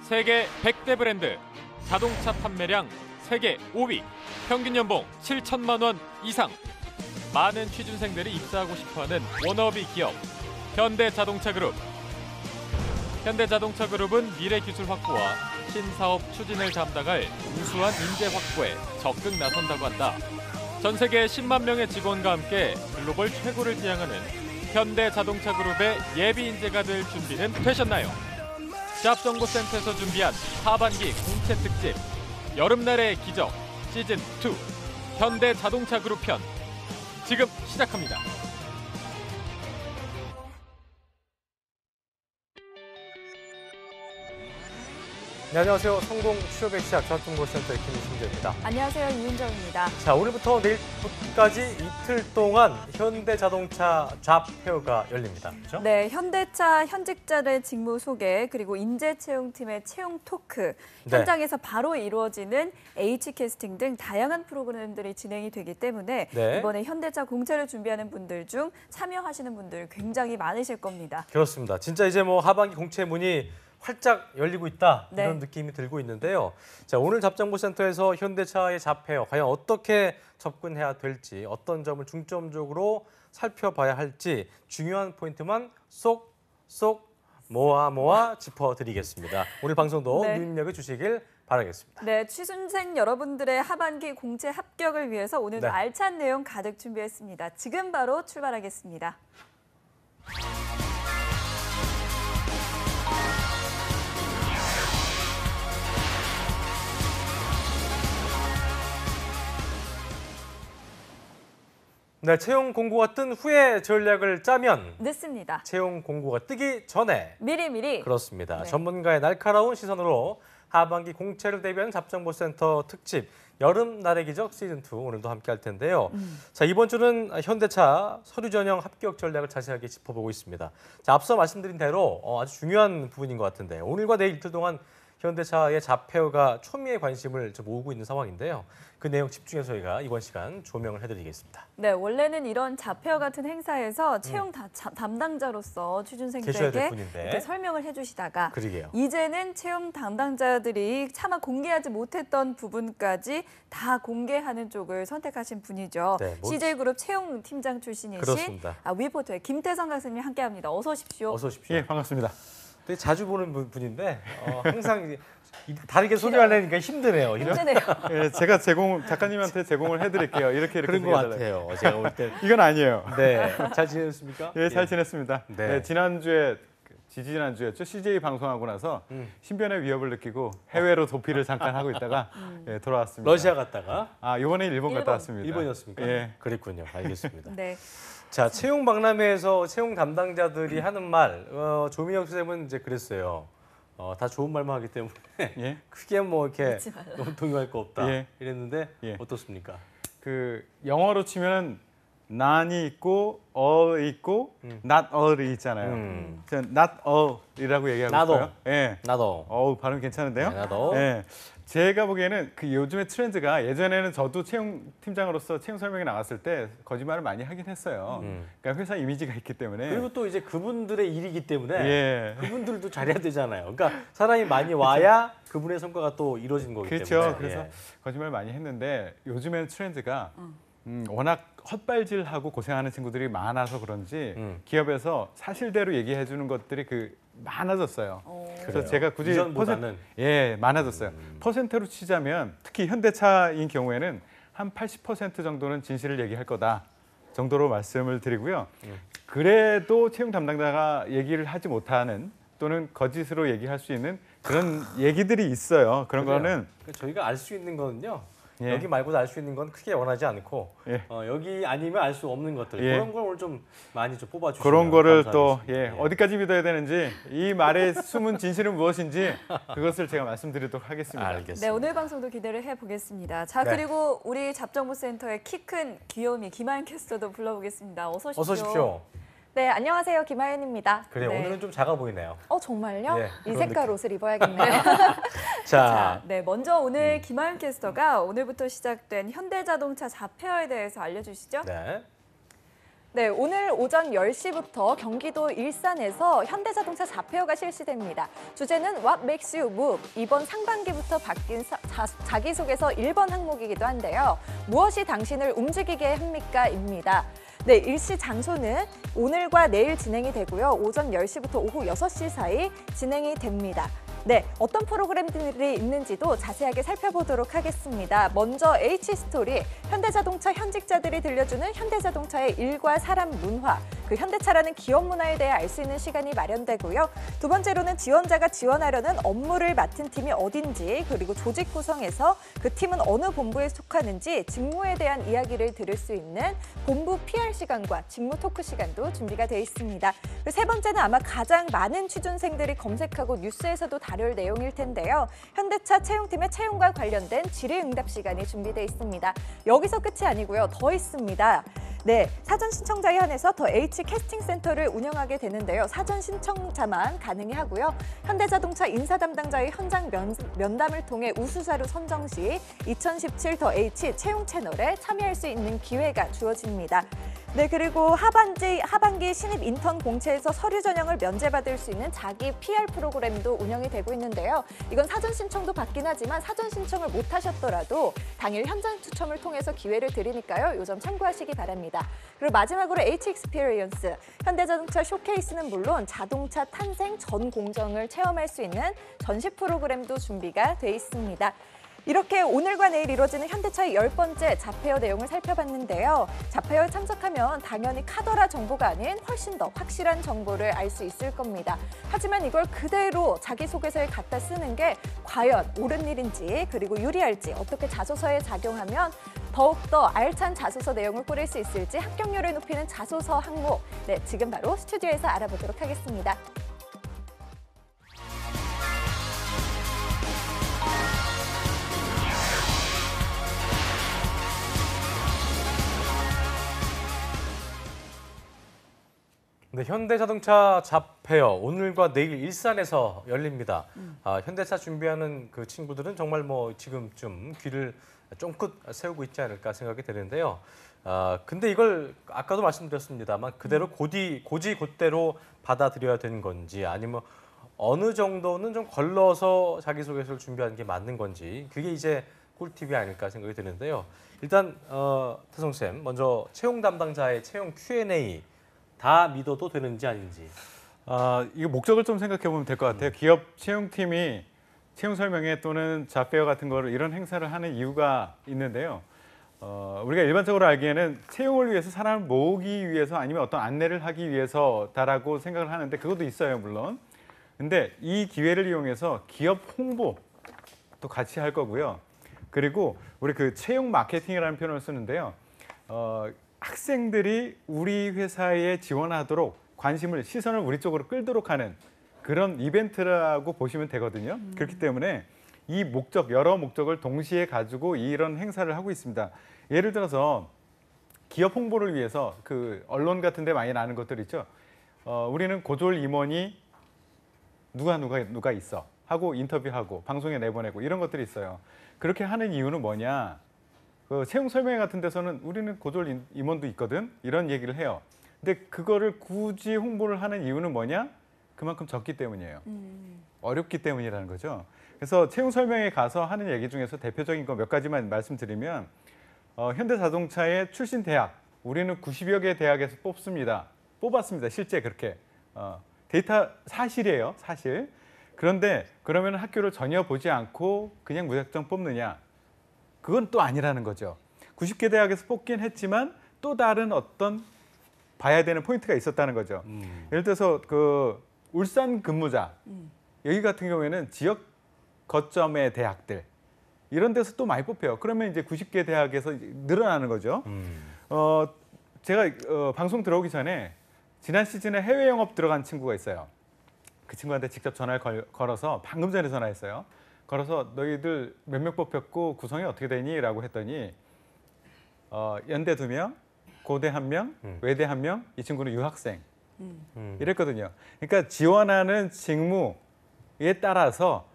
세계 100대 브랜드, 자동차 판매량 세계 5위, 평균 연봉 7천만 원 이상. 많은 취준생들이 입사하고 싶어하는 워너비 기업, 현대자동차그룹. 현대자동차그룹은 미래 기술 확보와 신사업 추진을 담당할 우수한 인재 확보에 적극 나선다고 한다. 전 세계 10만 명의 직원과 함께 글로벌 최고를 지향하는 현대자동차그룹의 예비 인재가 될 준비는 되셨나요? 잡정보센터에서 준비한 하반기 공채 특집 여름날의 기적 시즌2 현대자동차그룹 편 지금 시작합니다. 네, 안녕하세요. 성공 취업의 시작 잡정보센터의 김신재입니다. 안녕하세요. 이은정입니다. 자, 오늘부터 내일까지 이틀 동안 현대자동차 잡 페어가 열립니다. 그렇죠? 네, 현대차 현직자들의 직무 소개 그리고 인재 채용팀의 채용 토크, 네. 현장에서 바로 이루어지는 H캐스팅 등 다양한 프로그램들이 진행이 되기 때문에 네. 이번에 현대차 공채를 준비하는 분들 중 참여하시는 분들 굉장히 많으실 겁니다. 그렇습니다. 진짜 이제 뭐 하반기 공채 문이 활짝 열리고 있다 네. 이런 느낌이 들고 있는데요. 자, 오늘 잡정보센터에서 현대차의 잡 페어 과연 어떻게 접근해야 될지, 어떤 점을 중점적으로 살펴봐야 할지 중요한 포인트만 쏙쏙 모아 짚어드리겠습니다. 오늘 방송도 네. 유의력을 주시길 바라겠습니다. 네, 취준생 여러분들의 하반기 공채 합격을 위해서 오늘도 네. 알찬 내용 가득 준비했습니다. 지금 바로 출발하겠습니다. 네, 채용 공고가 뜬 후에 전략을 짜면 늦습니다. 채용 공고가 뜨기 전에 미리. 그렇습니다. 네. 전문가의 날카로운 시선으로 하반기 공채를 대비한 잡정보센터 특집 여름날의 기적 시즌2 오늘도 함께 할 텐데요. 자, 이번 주는 현대차 서류 전형 합격 전략을 자세하게 짚어보고 있습니다. 자, 앞서 말씀드린 대로 아주 중요한 부분인 것 같은데 오늘과 내일 이틀 동안 현대차의 잡 페어가 초미의 관심을 모으고 있는 상황인데요. 그 내용 집중해서 저희가 이번 시간 조명을 해드리겠습니다. 네, 원래는 이런 잡페어 같은 행사에서 채용 담당자로서 계셔야 될 취준생들에게 분인데. 이렇게 설명을 해주시다가 그러게요. 이제는 채용 담당자들이 차마 공개하지 못했던 부분까지 다 공개하는 쪽을 선택하신 분이죠. 네, CJ그룹 채용 팀장 출신이신 그렇습니다. 위포터의 김태성 강사님이 함께합니다. 어서 오십시오. 어서 오십시오. 예, 반갑습니다. 되게 자주 보는 분인데 항상 다르게 소개하려니까 힘드네요. 힘드네요. 예, 제가 작가님한테 제공을 해드릴게요. 이렇게 그런 것 소개해달라고. 같아요. 제가 볼 때. 이건 아니에요. 네, 잘 지내셨습니까? 예, 잘 지냈습니다. 네. 네, 지지난주였죠. CJ 방송하고 나서 신변의 위협을 느끼고 해외로 도피를 잠깐 하고 있다가 예, 돌아왔습니다. 러시아 갔다가 이번에 일본 갔다 왔습니다. 일본이었습니까? 예. 그랬군요. 알겠습니다. 네. 자, 채용 박람회에서 채용 담당자들이 하는 말, 조민혁 쌤은 이제 그랬어요. 다 좋은 말만 하기 때문에 예. 크게 뭐 이렇게 믿지 말라. 너무 동요할 거 없다. 예. 이랬는데 예. 어떻습니까? 그 영어로 치면은 non이 있고 all이 있고 not all이 있잖아요. 저는 not all이라고 얘기하고 나도. 있어요. 예. 나도. 발음 괜찮은데요? 네, 나도. 예. 제가 보기에는 그 요즘의 트렌드가 예전에는 저도 채용 팀장으로서 채용 설명회 나갔을 때 거짓말을 많이 하긴 했어요. 그러니까 회사 이미지가 있기 때문에. 그리고 또 이제 그분들의 일이기 때문에 예. 그분들도 잘해야 되잖아요. 그러니까 사람이 많이 와야 그분의 성과가 또 이루어진 거기 그렇죠. 때문에. 그래서 예. 거짓말 많이 했는데 요즘에는 트렌드가 워낙 헛발질하고 고생하는 친구들이 많아서 그런지 기업에서 사실대로 얘기해 주는 것들이 많아졌어요. 그래서 그래요. 제가 굳이 이전보다는. 많아졌어요. 퍼센트로 치자면 특히 현대차인 경우에는 한 80% 정도는 진실을 얘기할 거다 정도로 말씀을 드리고요. 그래도 채용 담당자가 얘기를 하지 못하는 또는 거짓으로 얘기할 수 있는 그런 얘기들이 있어요. 그런 그래요. 거는 그러니까 저희가 알 수 있는 거는요. 예. 여기 말고도 알 수 있는 건 크게 원하지 않고 예. 여기 아니면 알 수 없는 것들 예. 그런 걸 오늘 좀 많이 좀 뽑아주시면 그런 거를 또 감사하겠습니다. 어디까지 믿어야 되는지 이 말의 숨은 진실은 무엇인지 그것을 제가 말씀드리도록 하겠습니다. 알겠습니다. 네, 오늘 방송도 기대를 해보겠습니다. 자, 네. 그리고 우리 잡정보센터의 키 큰 귀요미 김하연 캐스터도 불러보겠습니다. 어서 오십시오. 어서 오십시오. 네, 안녕하세요. 김하연입니다. 그래요. 네. 오늘은 좀 작아 보이네요. 정말요? 예, 이 그런 색깔 느낌. 옷을 입어야겠네요. 자, 네, 먼저 오늘 김하연 캐스터가 오늘부터 시작된 현대자동차 잡페어에 대해서 알려주시죠. 네. 네, 오늘 오전 10시부터 경기도 일산에서 현대자동차 자페어가 실시됩니다. 주제는 What makes you move? 이번 상반기부터 바뀐 자기소개서 1번 항목이기도 한데요. 무엇이 당신을 움직이게 합니까? 입니다. 네, 일시 장소는 오늘과 내일 진행이 되고요. 오전 10시부터 오후 6시 사이 진행이 됩니다. 네, 어떤 프로그램들이 있는지도 자세하게 살펴보도록 하겠습니다. 먼저 H스토리, 현대자동차 현직자들이 들려주는 현대자동차의 일과 사람 문화, 그 현대차라는 기업 문화에 대해 알 수 있는 시간이 마련되고요. 두 번째로는 지원자가 지원하려는 업무를 맡은 팀이 어딘지, 그리고 조직 구성에서 그 팀은 어느 본부에 속하는지 직무에 대한 이야기를 들을 수 있는 본부 PR 시간과 직무 토크 시간도 준비가 되어 있습니다. 그리고 세 번째는 아마 가장 많은 취준생들이 검색하고 뉴스에서도 다룰 내용일 텐데요. 현대차 채용팀의 채용과 관련된 질의응답 시간이 준비되어 있습니다. 여기서 끝이 아니고요. 더 있습니다. 네, 사전 신청자에 한해서 더 H 캐스팅 센터를 운영하게 되는데요. 사전 신청자만 가능해 하고요. 현대자동차 인사 담당자의 현장 면담을 통해 우수자로 선정 시 2017 더 H 채용 채널에 참여할 수 있는 기회가 주어집니다. 네, 그리고 하반기 신입 인턴 공채에서 서류 전형을 면제받을 수 있는 자기 PR 프로그램도 운영이 되고 있는데요. 이건 사전 신청도 받긴 하지만 사전 신청을 못 하셨더라도 당일 현장 추첨을 통해서 기회를 드리니까요. 이 점 참고하시기 바랍니다. 그리고 마지막으로 H 익스피리언스, 현대자동차 쇼케이스는 물론 자동차 탄생 전 공정을 체험할 수 있는 전시 프로그램도 준비가 돼 있습니다. 이렇게 오늘과 내일 이루어지는 현대차의 10번째 자페어 내용을 살펴봤는데요. 자페어에 참석하면 당연히 카더라 정보가 아닌 훨씬 더 확실한 정보를 알 수 있을 겁니다. 하지만 이걸 그대로 자기소개서에 갖다 쓰는 게 과연 옳은 일인지, 그리고 유리할지, 어떻게 자소서에 작용하면 더욱더 알찬 자소서 내용을 꾸릴 수 있을지 합격률을 높이는 자소서 항목, 네, 지금 바로 스튜디오에서 알아보도록 하겠습니다. 네, 현대자동차 자페어 오늘과 내일 일산에서 열립니다. 현대차 준비하는 그 친구들은 정말 뭐 지금쯤 귀를 쫑긋 세우고 있지 않을까 생각이 되는데요. 근데 이걸 아까도 말씀드렸습니다만 그대로 고지곧대로 받아들여야 되는 건지, 아니면 어느 정도는 좀 걸러서 자기소개서를 준비하는 게 맞는 건지, 그게 이제 꿀팁이 아닐까 생각이 드는데요. 일단 태성쌤, 먼저 채용 담당자의 채용 Q&A 다 믿어도 되는지 아닌지. 이거 목적을 좀 생각해 보면 될 것 같아요. 기업 채용팀이 채용 설명회 또는 자페어 같은 거를 이런 행사를 하는 이유가 있는데요. 우리가 일반적으로 알기에는 채용을 위해서 사람을 모으기 위해서 아니면 어떤 안내를 하기 위해서다라고 생각을 하는데 그것도 있어요, 물론. 근데 이 기회를 이용해서 기업 홍보도 같이 할 거고요. 그리고 우리 그 채용 마케팅이라는 표현을 쓰는데요. 학생들이 우리 회사에 지원하도록 시선을 우리 쪽으로 끌도록 하는 그런 이벤트라고 보시면 되거든요. 그렇기 때문에 이 여러 목적을 동시에 가지고 이런 행사를 하고 있습니다. 예를 들어서 기업 홍보를 위해서 그 언론 같은 데 많이 나는 것들 있죠. 우리는 고졸 임원이 누가 있어 하고 인터뷰하고 방송에 내보내고 이런 것들이 있어요. 그렇게 하는 이유는 뭐냐? 그 채용 설명회 같은 데서는 우리는 고졸 임원도 있거든 이런 얘기를 해요. 근데 그거를 굳이 홍보를 하는 이유는 뭐냐? 그만큼 적기 때문이에요. 어렵기 때문이라는 거죠. 그래서 채용 설명회에 가서 하는 얘기 중에서 대표적인 거 몇 가지만 말씀드리면 현대자동차의 출신 대학, 우리는 90여 개 대학에서 뽑았습니다. 실제 그렇게. 데이터 사실이에요. 사실. 그런데 그러면 학교를 전혀 보지 않고 그냥 무작정 뽑느냐? 그건 또 아니라는 거죠. 90개 대학에서 뽑긴 했지만 또 다른 어떤 봐야 되는 포인트가 있었다는 거죠. 예를 들어서 그 울산 근무자, 여기 같은 경우에는 지역 거점의 대학들 이런 데서 또 많이 뽑혀요. 그러면 이제 90개 대학에서 늘어나는 거죠. 제가 방송 들어오기 전에 지난 시즌에 해외 영업 들어간 친구가 있어요. 그 친구한테 직접 전화를 걸어서 방금 전에 전화했어요. 걸어서 너희들 몇 명 뽑혔고 구성이 어떻게 되니? 라고 했더니 연대 2명, 고대 1명, 외대 1명, 이 친구는 유학생 이랬거든요. 그러니까 지원하는 직무에 따라서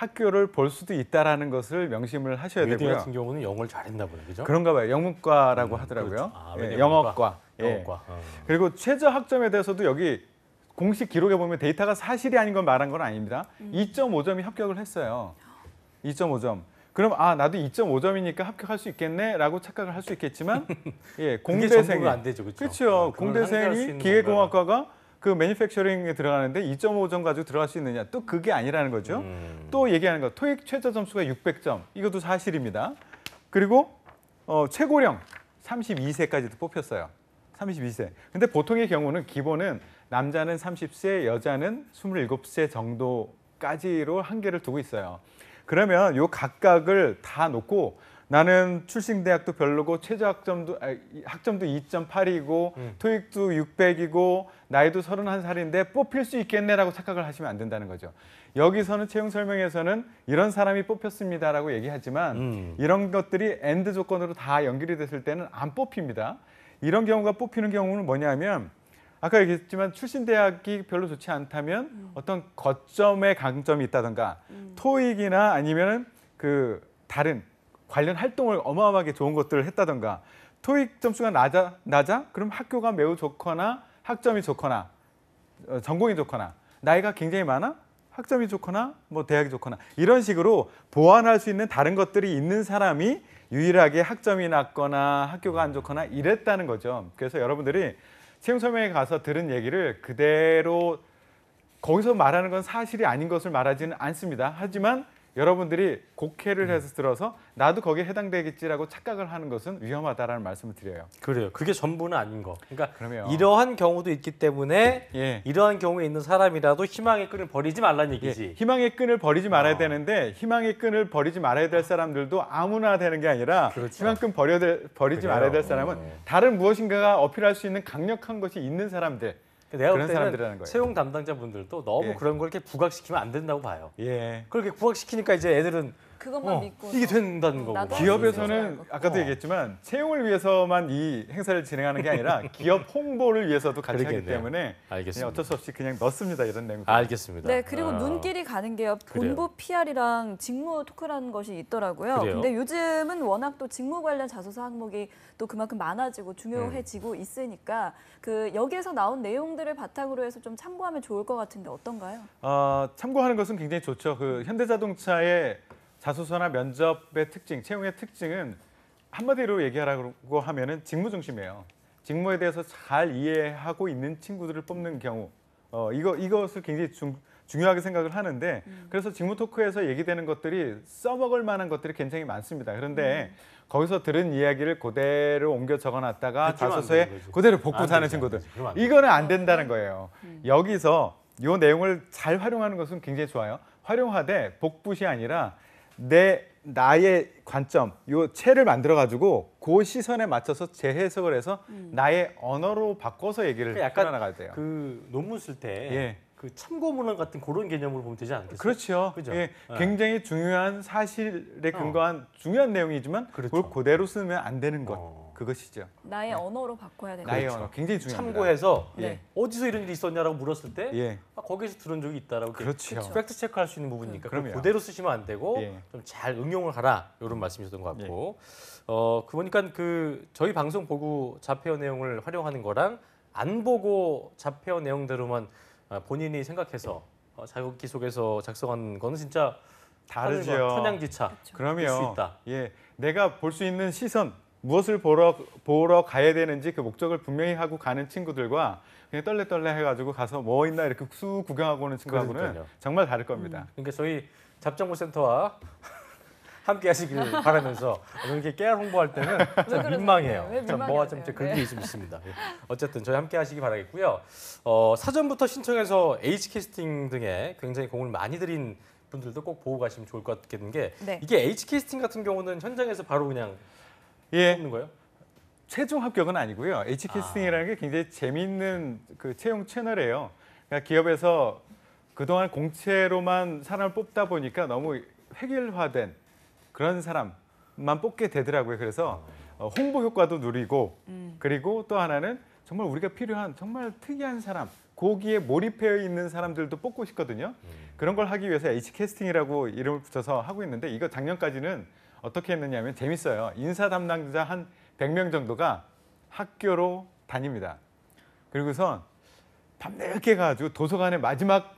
학교를 볼 수도 있다라는 것을 명심을 하셔야 외대 되고요. 같은 경우는 영어를 잘했나 보네, 그죠? 그런가 봐요. 영문과라고 하더라고요. 그렇죠. 아, 예, 외대 영어과. 예. 영어과. 그리고 최저 학점에 대해서도 여기 공식 기록에 보면 데이터가 사실이 아닌 걸 말한 건 아닙니다. 2.5점이 합격을 했어요. 2.5점. 그럼 나도 2.5점이니까 합격할 수 있겠네라고 착각을 할 수 있겠지만 예, 그게 전부가 공대생이 안 되죠, 그렇죠? 그렇죠. 그건 한계할 수 공대생이 있는 기계공학과가 그 매니팩처링에 들어가는데 2.5점 가지고 들어갈 수 있느냐? 또 그게 아니라는 거죠. 또 얘기하는 거 토익 최저 점수가 600점. 이것도 사실입니다. 그리고 최고령 32세까지도 뽑혔어요. 32세. 근데 보통의 경우는 기본은 남자는 30세, 여자는 27세 정도까지로 한계를 두고 있어요. 그러면 요 각각을 다 놓고 나는 출신 대학도 별로고 최저 학점도 2.8이고 토익도 600이고 나이도 31살인데 뽑힐 수 있겠네라고 착각을 하시면 안 된다는 거죠. 여기서는 채용 설명에서는 이런 사람이 뽑혔습니다라고 얘기하지만 이런 것들이 엔드 조건으로 다 연결이 됐을 때는 안 뽑힙니다. 이런 경우가 뽑히는 경우는 뭐냐면 아까 얘기했지만 출신 대학이 별로 좋지 않다면 어떤 거점의 강점이 있다던가 토익이나 아니면 그 다른 관련 활동을 어마어마하게 좋은 것들을 했다던가 토익 점수가 낮아? 그럼 학교가 매우 좋거나 학점이 좋거나 전공이 좋거나 나이가 굉장히 많아? 학점이 좋거나 뭐 대학이 좋거나 이런 식으로 보완할 수 있는 다른 것들이 있는 사람이 유일하게 학점이 낮거나 학교가 안 좋거나 이랬다는 거죠. 그래서 여러분들이 채용 설명회 가서 들은 얘기를 그대로 거기서 말하는 건 사실이 아닌 것을 말하지는 않습니다. 하지만 여러분들이 곡해를 해서 들어서 나도 거기에 해당되겠지라고 착각을 하는 것은 위험하다라는 말씀을 드려요. 그래요. 그게 전부는 아닌 거. 그러니까 그러면 이러한 경우도 있기 때문에 예. 이러한 경우에 있는 사람이라도 희망의 끈을 버리지 말라는 얘기지. 예, 희망의 끈을 버리지 말아야 되는데 희망의 끈을 버리지 말아야 될 사람들도 아무나 되는 게 아니라 그렇죠. 희망 끈 버리지 그래요. 말아야 될 사람은 다른 무엇인가가 어필할 수 있는 강력한 것이 있는 사람들. 내가 볼 그런 때는 사람들이라는 거예요. 채용 담당자분들도 너무 예. 그런 걸 이렇게 부각시키면 안 된다고 봐요. 예. 그렇게 부각시키니까 이제 애들은 그것만 믿고 이게 된다는 거고. 나도 기업에서는 아까도 얘기했지만 채용을 위해서만 이 행사를 진행하는 게 아니라 기업 홍보를 위해서도 같이 하기 그러겠네요. 때문에 알겠습니다. 어쩔 수 없이 그냥 넣습니다. 이런 내용. 알겠습니다. 네, 그리고 아. 눈길이 가는 게요. 그래요. 본부 PR이랑 직무 토크라는 것이 있더라고요. 그래요? 근데 요즘은 워낙 또 직무 관련 자소서 항목이 또 그만큼 많아지고 중요해지고 있으니까 그 여기에서 나온 내용들을 바탕으로 해서 좀 참고하면 좋을 것 같은데 어떤가요? 참고하는 것은 굉장히 좋죠. 그 현대자동차의 자소서나 면접의 특징, 채용의 특징은 한마디로 얘기하라고 하면은 직무 중심이에요. 직무에 대해서 잘 이해하고 있는 친구들을 뽑는 경우, 이것을 굉장히 중요하게 생각을 하는데 그래서 직무 토크에서 얘기되는 것들이 써먹을 만한 것들이 굉장히 많습니다. 그런데 거기서 들은 이야기를 그대로 옮겨 적어놨다가 그치만 안 자소서에 되는 거지. 그대로 안 복구하는 되지, 친구들. 안 되지. 그러면 안 되지. 이거는 안 된다는 거예요. 여기서 이 내용을 잘 활용하는 것은 굉장히 좋아요. 활용하되 복붙이 아니라 나의 관점, 요 채를 만들어 가지고 그 시선에 맞춰서 재해석을 해서 나의 언어로 바꿔서 얘기를 약간 풀어나가야 돼요. 그 논문 쓸 때 예. 그 참고 문헌 같은 그런 개념으로 보면 되지 않겠어요? 그렇죠. 그죠? 예, 네. 굉장히 중요한 사실에 근거한 중요한 내용이지만 그렇죠. 그걸 그대로 쓰면 안 되는 것. 어. 그것이죠. 나의 언어로 바꿔야 되는 나의 거죠. 언어 굉장히 중요합니다. 참고해서 네. 어디서 이런 일이 있었냐라고 물었을 때 예. 거기서 들은 적이 있다라고 이렇게 그렇죠. 팩트 체크할 수 있는 부분이니까 그걸 그럼요. 그대로 쓰시면 안 되고 예. 좀 잘 응용을 하라 이런 말씀이셨던 것 같고 그 보니까 그 저희 방송 보고 자폐어 내용을 활용하는 거랑 안 보고 자폐어 내용대로만 본인이 생각해서 자기소개서 작성하는 거는 진짜 다르죠. 하늘과 천양지차 볼 수 그럼요. 있다. 예, 내가 볼 수 있는 시선, 무엇을 보러 가야 되는지 그 목적을 분명히 하고 가는 친구들과 그냥 떨레떨레 해가지고 가서 뭐 있나 이렇게 쑥 구경하고 오는 친구하고는 그러니까요. 정말 다를 겁니다. 그러니까 저희 잡정보센터와 함께 하시길 바라면서 이렇게 깨알 홍보할 때는 좀 그러세요? 민망해요. 왜 참 뭐가 민망해하세요? 좀 그런 게 좀 있습니다. 예. 어쨌든 저희 함께 하시기 바라겠고요. 사전부터 신청해서 H캐스팅 등에 굉장히 공을 많이 들인 분들도 꼭 보고 가시면 좋을 것 같겠는 게 네. 이게 H캐스팅 같은 경우는 현장에서 바로 그냥 예, 뽑는 거예요? 최종 합격은 아니고요. H캐스팅이라는 게 굉장히 재미있는 그 채용 채널이에요. 그러니까 기업에서 그동안 공채로만 사람을 뽑다 보니까 너무 획일화된 그런 사람만 뽑게 되더라고요. 그래서 홍보 효과도 누리고 그리고 또 하나는 정말 우리가 필요한 정말 특이한 사람, 거기에 몰입해 있는 사람들도 뽑고 싶거든요. 그런 걸 하기 위해서 H캐스팅이라고 이름을 붙여서 하고 있는데 이거 작년까지는 어떻게 했느냐면 재밌어요. 인사 담당자 한 100명 정도가 학교로 다닙니다. 그리고선 밤늦게 가가지고 도서관에 마지막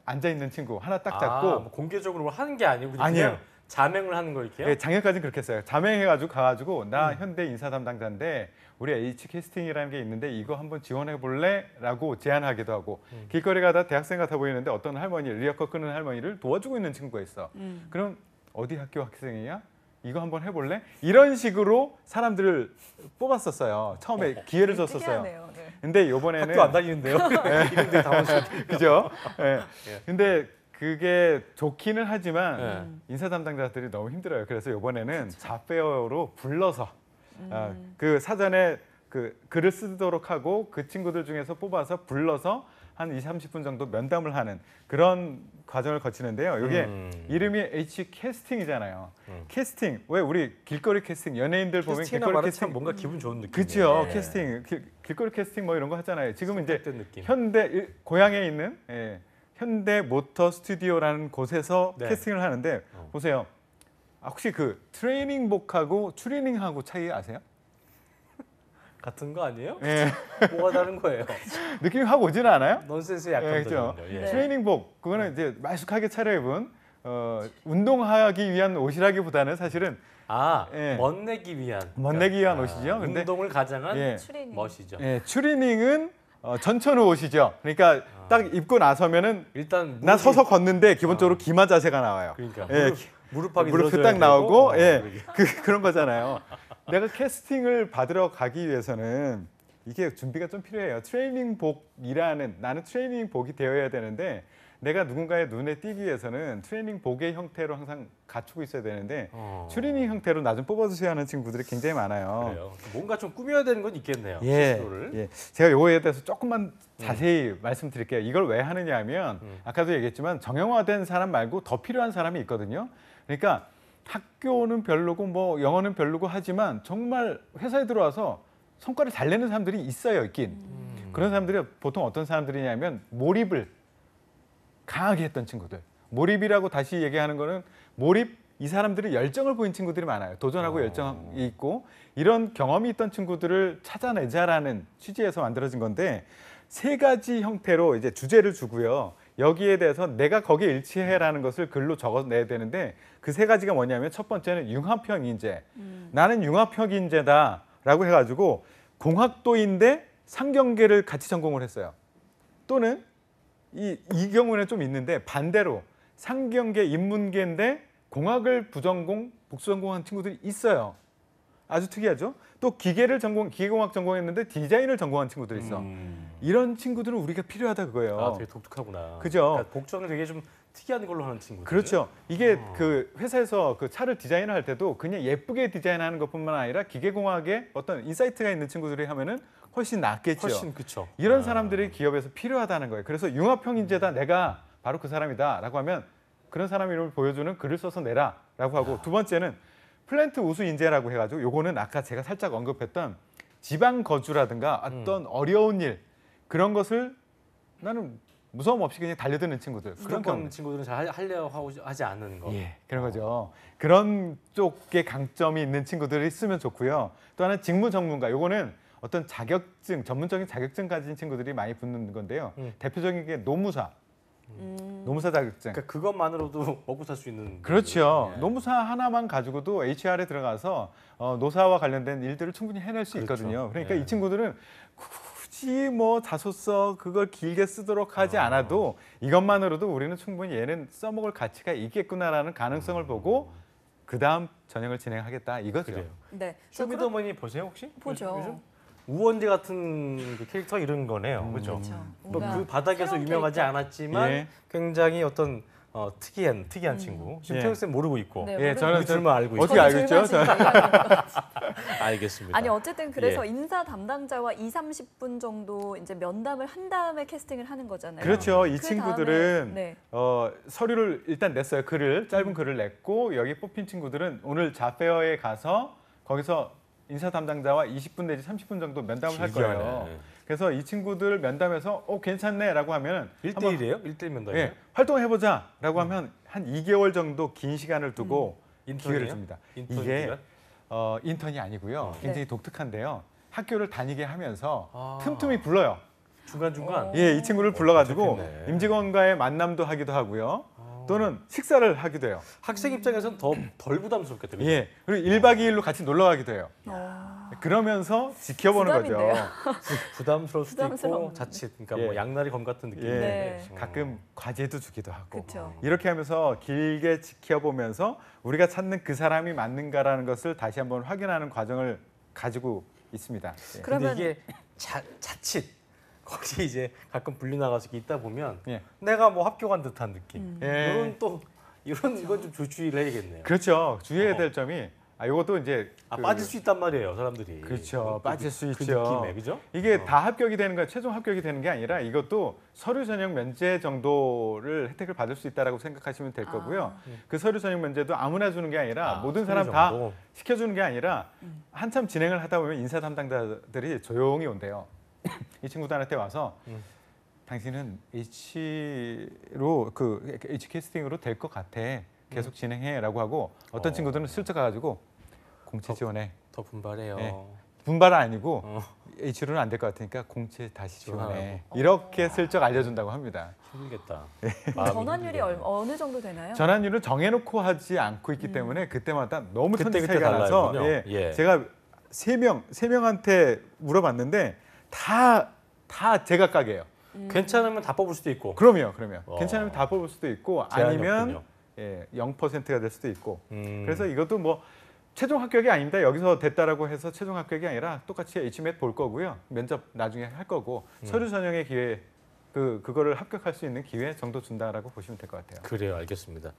앉아있는 친구 하나 딱 잡고 뭐 공개적으로 하는 게 아니고 그냥 아니에요. 자맹을 하는 거일게요. 예, 작년까지는 그렇게 했어요. 자맹해가지고 가가지고 나 현대 인사 담당자인데 우리 H캐스팅이라는 게 있는데 이거 한번 지원해 볼래? 라고 제안하기도 하고 길거리 가다 대학생 같아 보이는데 어떤 할머니, 리어커 끄는 할머니를 도와주고 있는 친구가 있어. 그럼 어디 학교 학생이야? 이거 한번 해볼래? 이런 식으로 사람들을 뽑았었어요. 처음에 기회를 줬었어요. 특이하네요. 네. 근데 이번에는 학교 안 다니는데요. 이름들이 당황스럽게. 그죠? 예. 예. 근데 그게 좋기는 하지만 예. 인사 담당자들이 너무 힘들어요. 그래서 이번에는 자페어로 불러서 그 사전에 그 글을 쓰도록 하고 그 친구들 중에서 뽑아서 불러서 한 20-30분 정도 면담을 하는 그런 과정을 거치는데요. 이게 이름이 H캐스팅이잖아요. 캐스팅, 왜 우리 길거리 캐스팅, 연예인들 보면 캐스팅이나 길거리 말은 캐스팅 참 뭔가 기분 좋은 느낌. 그렇죠. 캐스팅, 길거리 캐스팅 뭐 이런 거 하잖아요. 지금 이제 느낌. 현대 고향에 있는 현대 모터 스튜디오라는 곳에서 네. 캐스팅을 하는데 보세요. 혹시 그 트레이닝복하고 추리닝하고 차이 아세요? 같은 거 아니에요? 예. 뭐가 다른 거예요? 느낌이 확 오지는 않아요? 넌센스에 약간 예, 그죠? 더 예. 네. 트레이닝복 그거는 이제 말쑥하게 차려입은 운동하기 위한 옷이라기보다는 사실은 예. 멋내기 위한. 멋내기 위한 옷이죠. 근데 운동을 가장한 예. 추리닝. 멋이죠. 예, 추리닝은 전천후 옷이죠. 그러니까 딱 입고 나서면은 일단 나 무릎이- 서서 걷는데 기본적으로 기마 자세가 나와요. 그러니까 예, 무릎팍이 무릎이 늘어져야 딱 나오고 되고, 예, 그러게. 그런 거잖아요. 내가 캐스팅을 받으러 가기 위해서는 이게 준비가 좀 필요해요. 트레이닝복이라는 나는 트레이닝복이 되어야 되는데 내가 누군가의 눈에 띄기 위해서는 트레이닝복의 형태로 항상 갖추고 있어야 되는데 추리닝 형태로 나 좀 뽑아주세요 하는 친구들이 굉장히 많아요. 그래요. 뭔가 좀 꾸며야 되는 건 있겠네요. 예, 스스로를. 예. 제가 요거에 대해서 조금만 자세히 말씀드릴게요. 이걸 왜 하느냐 하면 아까도 얘기했지만 정형화된 사람 말고 더 필요한 사람이 있거든요. 그러니까 학교는 별로고 뭐 영어는 별로고 하지만 정말 회사에 들어와서 성과를 잘 내는 사람들이 있어요, 있긴. 그런 사람들이 보통 어떤 사람들이냐면 몰입을 강하게 했던 친구들. 몰입이라고 다시 얘기하는 거는 몰입, 이 사람들이 열정을 보인 친구들이 많아요. 도전하고 열정이 있고 이런 경험이 있던 친구들을 찾아내자라는 취지에서 만들어진 건데 세 가지 형태로 이제 주제를 주고요. 여기에 대해서 내가 거기에 일치해라는 것을 글로 적어내야 되는데 그 세 가지가 뭐냐면 첫 번째는 융합형 인재. 나는 융합형 인재다라고 해가지고 공학도인데 상경계를 같이 전공을 했어요. 또는 이 경우는 좀 있는데 반대로 상경계 인문계인데 공학을 부전공, 복수전공한 친구들이 있어요. 아주 특이하죠. 또 기계공학 전공했는데 디자인을 전공한 친구들이 있어. 이런 친구들은 우리가 필요하다 그거예요. 아, 되게 독특하구나. 그죠? 그러니까 복장을 되게 좀 특이한 걸로 하는 친구들. 그렇죠. 이게 그 회사에서 그 차를 디자인을 할 때도 그냥 예쁘게 디자인하는 것뿐만 아니라 기계공학에 어떤 인사이트가 있는 친구들이 하면은 훨씬 낫겠죠. 훨씬 그렇죠. 이런 사람들이 기업에서 필요하다는 거예요. 그래서 융합형 인재다, 내가 바로 그 사람이다라고 하면 그런 사람 이름을 보여주는 글을 써서 내라라고 하고 두 번째는 플랜트 우수 인재라고 해가지고 요거는 아까 제가 살짝 언급했던 지방 거주라든가 어떤 어려운 일 그런 것을 나는 무서움 없이 그냥 달려드는 친구들 그런 그런 친구들은 잘 하려 하지 않는 거. 예, 그런 거죠. 그런 쪽에 강점이 있는 친구들이 있으면 좋고요. 또 하나는 직무 전문가. 요거는 어떤 자격증, 전문적인 자격증 가진 친구들이 많이 붙는 건데요. 대표적인 게 노무사. 노무사 자격증. 그러니까 그것만으로도 먹고 살 수 있는. 그렇죠. 분들. 예. 노무사 하나만 가지고도 HR에 들어가서 노사와 관련된 일들을 충분히 해낼 수 그렇죠. 있거든요. 그러니까 예. 이 친구들은 굳이 뭐 자소서 그걸 길게 쓰도록 하지 않아도 이것만으로도 우리는 충분히 얘는 써먹을 가치가 있겠구나라는 가능성을 보고 그 다음 전형을 진행하겠다 이거죠. 그래요. 네. 쇼미더머니 보세요 혹시? 보죠. 요즘? 우원재 같은 그 캐릭터 이런 거네요. 그렇죠. 그렇죠. 뭐 뭔가 그 바닥에서 새로운 유명하지 캐릭터. 않았지만 예. 굉장히 어떤 특이한 친구. 지금 예. 태우 쌤 모르고 있고. 네, 예, 모르는 저는 우리 둘만 알고 있고. 어떻게 알고 있죠? 저는 저는 알겠습니다. 아니 어쨌든 그래서 예. 인사 담당자와 20-30분 정도 이제 면담을 한 다음에 캐스팅을 하는 거잖아요. 그렇죠. 이 그 친구들은 다음에, 네. 서류를 일단 냈어요. 짧은 글을 냈고 여기 뽑힌 친구들은 오늘 자페어에 가서 거기서 인사 담당자와 20분 내지 30분 정도 면담을 할 길게 거예요. 하네. 그래서 이 친구들 면담해서 괜찮네라고 하면 1대1이에요? 1대1 면담이에요? 예, 활동해보자라고 하면 한 2개월 정도 긴 시간을 두고 기회를 인턴이에요? 줍니다. 인턴 이게 기간? 인턴이 아니고요. 굉장히 네. 독특한데요. 학교를 다니게 하면서 아. 틈틈이 불러요. 중간중간? 예, 이 친구를 불러가지고 좋겠네. 임직원과의 만남도 하기도 하고요. 또는 식사를 하기도 해요. 학생 입장에서는 더 덜 부담스럽겠다. 그죠? 예, 그리고 1박 2일로 같이 놀러 가기도 해요. 그러면서 지켜보는 부담인데요. 거죠. 부담스러울 수도 있고 부담스러운 자칫 그러니까 예. 뭐 양날의 검 같은 느낌이 예, 네. 가끔 과제도 주기도 하고 그렇죠. 이렇게 하면서 길게 지켜보면서 우리가 찾는 그 사람이 맞는가라는 것을 다시 한번 확인하는 과정을 가지고 있습니다. 예. 그러면 근데 이게 자칫 거기 이제 가끔 분리 나가서 이렇게 있다 보면 예. 내가 뭐 합격한 듯한 느낌. 예. 이런 또 이런 이건 좀 주의를 해야겠네요. 그렇죠. 주의해야 어. 될 점이 이것도 이제 빠질 수 있단 말이에요, 사람들이. 그렇죠. 빠질 수 그 있죠. 느낌에, 그죠? 이게 다 합격이 되는 거야, 최종 합격이 되는 게 아니라 이것도 서류 전형 면제 정도를 혜택을 받을 수 있다라고 생각하시면 될 거고요. 그 서류 전형 면제도 아무나 주는 게 아니라 모든 사람 다 정도. 시켜주는 게 아니라 한참 진행을 하다 보면 인사 담당자들이 조용히 온대요. 이 친구들한테 와서 당신은 H로 그 H 캐스팅으로 될 것 같아. 계속 진행해라고 하고 어떤 친구들은 슬쩍 가가지고 공채 지원해. 더 분발해요. 네. 분발 아니고 어. H로는 안 될 것 같으니까 공채 다시 지원해. 지원하라고. 이렇게 슬쩍 알려준다고 합니다. 힘들겠다. 전환율이 어느 정도 되나요? 전환율은 정해놓고 하지 않고 있기 때문에 그때마다 너무 천지 그때 차이가 나서 달라요군요. 예, 예. 제가 세 명한테 물어봤는데 다 제각각이에요. 괜찮으면 다 뽑을 수도 있고. 그러면 와. 괜찮으면 다 뽑을 수도 있고 제한이 아니면 없군요. 0%가 될 수도 있고. 음. 그래서 이것도 뭐 최종 합격이 아닙니다. 여기서 됐다라고 해서 최종 합격이 아니라 똑같이 HMAT 볼 거고요. 면접 나중에 할 거고 서류 전형의 기회 그거를 합격할 수 있는 기회 정도 준다라고 보시면 될 것 같아요. 그래요, 알겠습니다.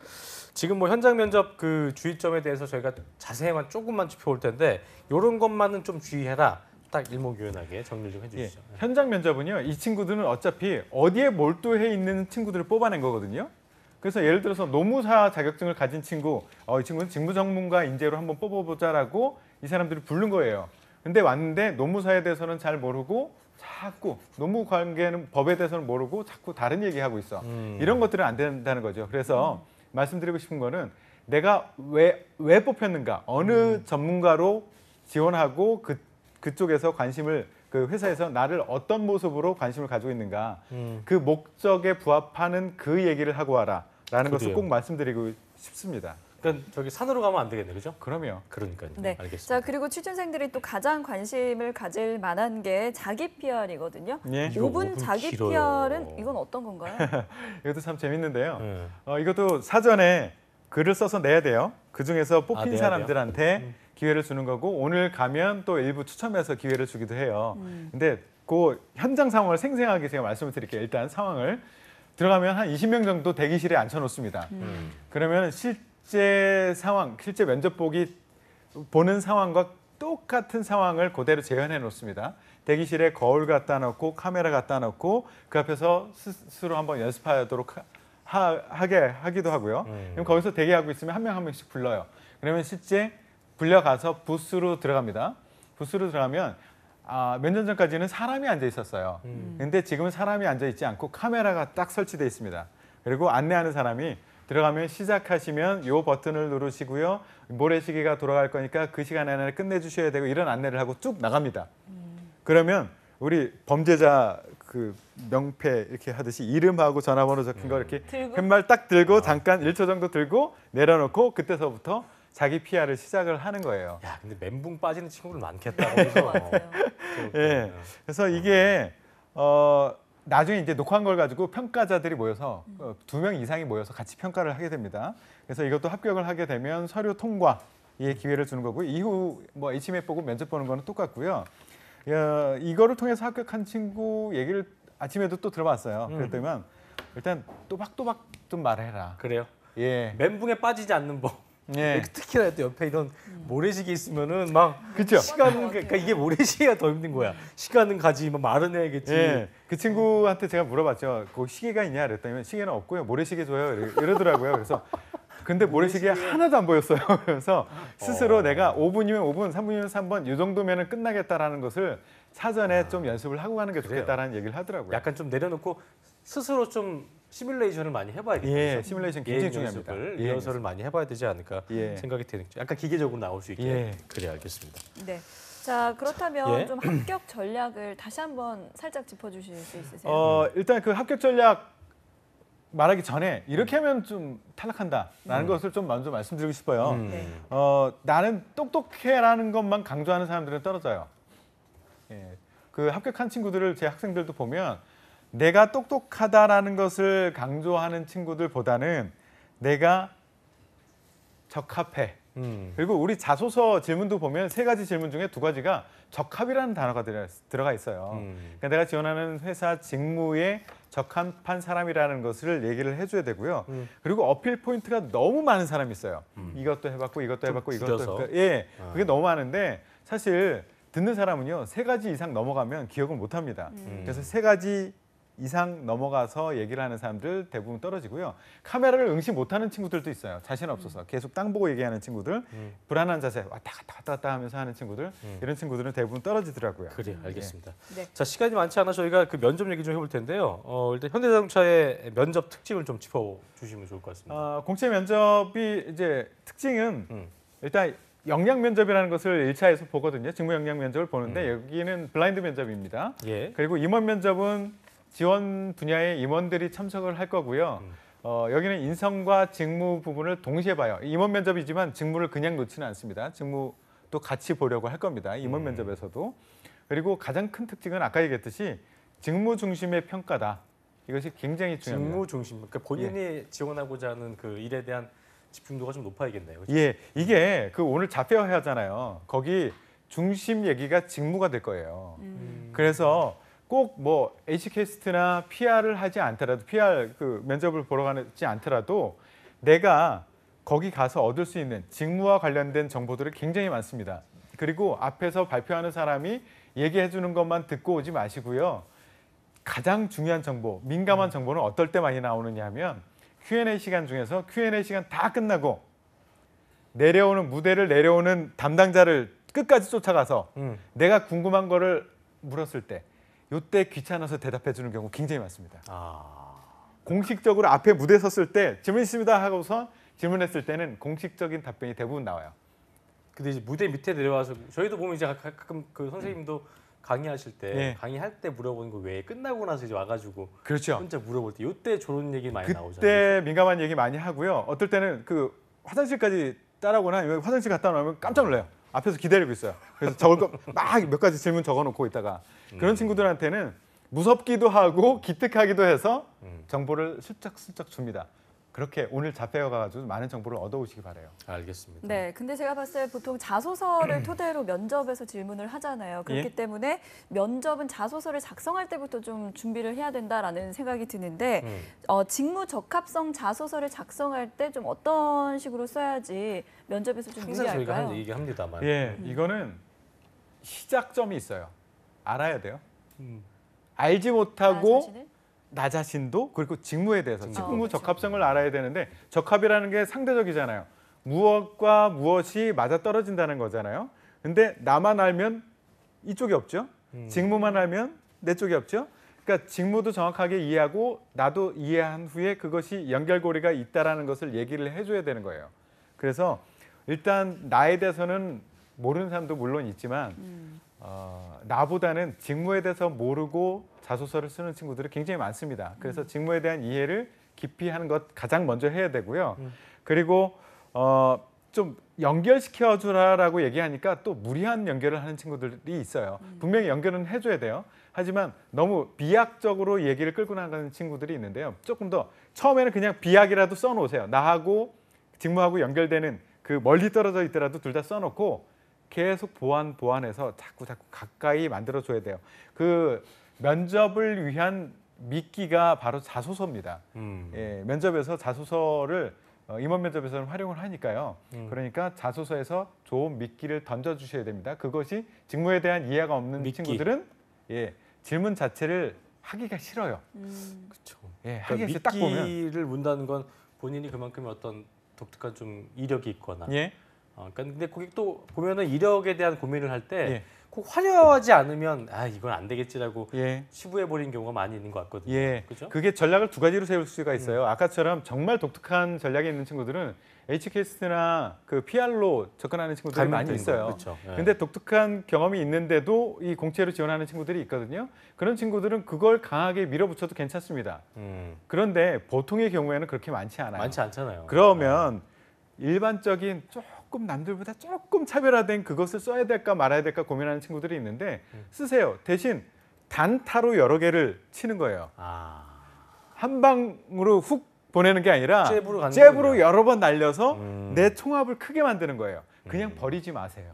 지금 뭐 현장 면접 그 주의점에 대해서 저희가 자세히만 조금만 짚어볼 텐데 이런 것만은 좀 주의해라. 딱 일목요연하게 정리 좀 예, 해주시죠. 현장 면접은요. 이 친구들은 어차피 어디에 몰두해 있는 친구들을 뽑아낸 거거든요. 그래서 예를 들어서 노무사 자격증을 가진 친구, 이 친구는 직무 전문가 인재로 한번 뽑아보자라고 이 사람들이 부른 거예요. 근데 왔는데 노무사에 대해서는 잘 모르고 자꾸 노무 관계는 법에 대해서는 모르고 자꾸 다른 얘기하고 있어. 이런 것들은 안 된다는 거죠. 그래서 말씀드리고 싶은 거는 내가 왜 뽑혔는가, 어느 전문가로 지원하고 그쪽에서 관심을 그 회사에서 나를 어떤 모습으로 관심을 가지고 있는가 그 목적에 부합하는 그 얘기를 하고 와라라는 것을 그래요. 꼭 말씀드리고 싶습니다. 그러니까 저기 산으로 가면 안 되겠네, 그죠? 그럼요. 그러니까요. 네. 알겠습니다. 자, 그리고 취준생들이 또 가장 관심을 가질 만한 게 자기 PR이거든요. 예. 이거 5분 5분 자기 길어요. PR은 이건 어떤 건가요? 이것도 참 재밌는데요. 네. 이것도 사전에 글을 써서 내야 돼요. 그 중에서 뽑힌 내야 사람들한테 기회를 주는 거고 오늘 가면 또 일부 추첨해서 기회를 주기도 해요. 근데 그 현장 상황을 생생하게 제가 말씀을 드릴게요. 일단 상황을 들어가면 한 20명 정도 대기실에 앉혀놓습니다. 그러면 실제 상황, 실제 면접 보는 상황과 똑같은 상황을 그대로 재현해 놓습니다. 대기실에 거울 갖다 놓고 카메라 갖다 놓고 그 앞에서 스스로 한번 연습하도록 하기도 하고요. 그럼 거기서 대기하고 있으면 한 명 한 명씩 불러요. 그러면 실제 불려가서 부스로 들어갑니다. 부스로 들어가면 몇 년 전까지는 사람이 앉아 있었어요. 근데 지금은 사람이 앉아 있지 않고 카메라가 딱 설치되어 있습니다. 그리고 안내하는 사람이 들어가면 시작하시면 요 버튼을 누르시고요. 모래시계가 돌아갈 거니까 그 시간 안에 끝내주셔야 되고 이런 안내를 하고 쭉 나갑니다. 그러면 우리 범죄자 그 명패 이렇게 하듯이 이름하고 전화번호 적힌 거 이렇게 들고? 펜말 딱 들고 잠깐 1초 정도 들고 내려놓고 그때서부터 자기 PR을 시작을 하는 거예요. 야, 근데 멘붕 빠지는 친구들 많겠다. 거기서. 같아요. 예. 그래서 이게 나중에 이제 녹화한 걸 가지고 평가자들이 모여서 2명 이상이 모여서 같이 평가를 하게 됩니다. 그래서 이것도 합격을 하게 되면 서류 통과의 기회를 주는 거고 이후 뭐 HMAT 보고 면접 보는 거는 똑같고요. 이거를 통해서 합격한 친구 얘기를 아침에도 또 들어봤어요. 그랬더니 일단 또박또박 좀 말해라. 그래요? 예. 멘붕에 빠지지 않는 법. 예. 특히나 또 옆에 이런 모래시계 있으면은 막 그렇죠. 시간은 그러니까 이게 모래시계가 더 힘든 거야. 시간은 가지, 뭐 말은 해야겠지. 예, 그 친구한테 제가 물어봤죠. 그 시계가 있냐 그랬더니 시계는 없고요. 모래시계 줘요. 이러더라고요. 그래서 근데 모래시계 하나도 안 보였어요. 그래서 스스로 내가 5분이면 5분, 3분이면 3분 이 정도면 끝나겠다라는 것을 사전에 좀 연습을 하고 가는 게 좋겠다라는 얘기를 하더라고요. 약간 좀 내려놓고 스스로 좀 시뮬레이션을 많이 해봐야겠죠. 예, 시뮬레이션 굉장히 중요합니다. 리허설을 많이 해봐야 되지 않을까 예. 생각이 되죠. 약간 기계적으로 나올 수 있게. 예. 그래 알겠습니다. 네. 자, 그렇다면 예. 좀 합격 전략을 다시 한번 살짝 짚어주실 수 있으세요? 일단 그 합격 전략 말하기 전에 이렇게 하면 좀 탈락한다라는 것을 좀 먼저 말씀드리고 싶어요. 네. 나는 똑똑해라는 것만 강조하는 사람들은 떨어져요. 예, 그 합격한 친구들을 제 학생들도 보면 내가 똑똑하다라는 것을 강조하는 친구들보다는 내가 적합해. 그리고 우리 자소서 질문도 보면 3가지 질문 중에 2가지가 적합이라는 단어가 들어가 있어요. 그러니까 내가 지원하는 회사 직무에 적합한 사람이라는 것을 얘기를 해줘야 되고요. 그리고 어필 포인트가 너무 많은 사람이 있어요. 이것도 해봤고 이것도 해봤고 이것도 해봤고. 예, 그게 너무 많은데 사실 듣는 사람은요 3가지 이상 넘어가면 기억을 못합니다. 그래서 3가지 이상 넘어가서 얘기를 하는 사람들 대부분 떨어지고요. 카메라를 응시 못하는 친구들도 있어요. 자신 없어서 계속 땅 보고 얘기하는 친구들, 불안한 자세 왔다 갔다 하면서 하는 친구들, 이런 친구들은 대부분 떨어지더라고요. 그래 알겠습니다. 네. 자 시간이 많지 않아 저희가 그 면접 얘기 좀 해볼 텐데요. 일단 현대자동차의 면접 특징을 좀 짚어주시면 좋을 것 같습니다. 공채 면접이 이제 특징은 일단 역량 면접이라는 것을 1차에서 보거든요. 직무 역량 면접을 보는데 여기는 블라인드 면접입니다. 예. 그리고 임원 면접은 지원 분야의 임원들이 참석을 할 거고요. 여기는 인성과 직무 부분을 동시에 봐요. 임원 면접이지만 직무를 그냥 놓지는 않습니다. 직무도 같이 보려고 할 겁니다. 임원 면접에서도. 그리고 가장 큰 특징은 아까 얘기했듯이 직무 중심의 평가다. 이것이 굉장히 중요합니다. 직무 중심. 그러니까 본인이 지원하고자 하는 그 일에 대한 집중도가 좀 높아야겠네요. 그렇죠? 예, 이게 그 오늘 자폐어 하잖아요. 거기 중심 얘기가 직무가 될 거예요. 그래서 꼭 뭐 H캐스트나 PR을 하지 않더라도 PR 그 면접을 보러 가지 않더라도 내가 거기 가서 얻을 수 있는 직무와 관련된 정보들이 굉장히 많습니다. 그리고 앞에서 발표하는 사람이 얘기해 주는 것만 듣고 오지 마시고요. 가장 중요한 정보, 민감한 정보는 어떨 때 많이 나오느냐 하면 Q&A 시간 중에서 Q&A 시간 다 끝나고 무대를 내려오는 담당자를 끝까지 쫓아가서 내가 궁금한 거를 물었을 때 이때 귀찮아서 대답해 주는 경우 굉장히 많습니다. 공식적으로 앞에 무대에 섰을 때 질문 있습니다 하고서 질문했을 때는 공식적인 답변이 대부분 나와요. 근데 이제 무대 밑에 내려와서 저희도 보면 이제 가끔 그 선생님도 강의하실 때 예. 강의할 때 물어보는 거 외에 끝나고 나서 이제 와가지고 그렇죠. 혼자 물어볼 때 이때 저런 얘기 많이 나오잖아요. 그때 민감한 얘기 많이 하고요. 어떨 때는 그 화장실까지 따라오거나 화장실 갔다 나오면 깜짝 놀라요. 앞에서 기다리고 있어요. 그래서 적을 거 막 몇 가지 질문 적어놓고 있다가 그런 친구들한테는 무섭기도 하고 기특하기도 해서 정보를 슬쩍슬쩍 줍니다. 그렇게 오늘 자폐어 가지고 많은 정보를 얻어오시기 바라요. 알겠습니다. 네, 근데 제가 봤을 때 보통 자소서를 토대로 면접에서 질문을 하잖아요. 그렇기 예? 때문에 면접은 자소서를 작성할 때부터 좀 준비를 해야 된다라는 생각이 드는데 직무 적합성 자소서를 작성할 때 좀 어떤 식으로 써야지 면접에서 좀 항상 저희가 유리할까요? 하는 얘기합니다만. 예, 이거는 시작점이 있어요. 알아야 돼요. 알지 못하고 자신을? 나 자신도 그리고 직무에 대해서 직무 그렇죠. 적합성을 알아야 되는데 적합이라는 게 상대적이잖아요. 무엇과 무엇이 맞아 떨어진다는 거잖아요. 근데 나만 알면 이쪽이 없죠. 직무만 알면 내 쪽이 없죠. 그러니까 직무도 정확하게 이해하고 나도 이해한 후에 그것이 연결고리가 있다라는 것을 얘기를 해줘야 되는 거예요. 그래서 일단 나에 대해서는 모르는 사람도 물론 있지만 나보다는 직무에 대해서 모르고 자소서를 쓰는 친구들이 굉장히 많습니다. 그래서 직무에 대한 이해를 깊이 하는 것 가장 먼저 해야 되고요. 그리고 좀 연결시켜 주라라고 얘기하니까 또 무리한 연결을 하는 친구들이 있어요. 분명히 연결은 해줘야 돼요. 하지만 너무 비약적으로 얘기를 끌고 나가는 친구들이 있는데요. 조금 더 처음에는 그냥 비약이라도 써놓으세요. 나하고 직무하고 연결되는 그 멀리 떨어져 있더라도 둘 다 써놓고 계속 보완해서 자꾸 가까이 만들어줘야 돼요. 그 면접을 위한 미끼가 바로 자소서입니다. 예, 면접에서 자소서를 임원 면접에서는 활용을 하니까요. 그러니까 자소서에서 좋은 미끼를 던져주셔야 됩니다. 그것이 직무에 대한 이해가 없는 미끼. 친구들은 질문 자체를 하기가 싫어요. 그렇죠. 예, 하기가 싫어. 딱 보면 미끼를 문다는 건 본인이 그만큼 어떤 독특한 좀 이력이 있거나. 예. 그러니까 근데 고객도 보면은 이력에 대한 고민을 할 때 예. 꼭 화려하지 않으면 아 이건 안 되겠지라고 예. 치부해 버린 경우가 많이 있는 것 같거든요. 예. 그죠? 그게 전략을 두 가지로 세울 수가 있어요. 아까처럼 정말 독특한 전략이 있는 친구들은 H캐스트나 그 PR로 접근하는 친구들이 많이 있어요. 그렇죠. 예. 근데 독특한 경험이 있는데도 이 공채로 지원하는 친구들이 있거든요. 그런 친구들은 그걸 강하게 밀어붙여도 괜찮습니다. 그런데 보통의 경우에는 그렇게 많지 않아요. 많지 않잖아요. 그러면 일반적인 조금 남들보다 조금 차별화된 그것을 써야 될까 말아야 될까 고민하는 친구들이 있는데 쓰세요. 대신 단타로 여러 개를 치는 거예요. 아, 한 방으로 훅 보내는 게 아니라 잽으로 가는 잽으로 거군요. 여러 번 날려서 내 내 총합을 크게 만드는 거예요. 그냥 버리지 마세요.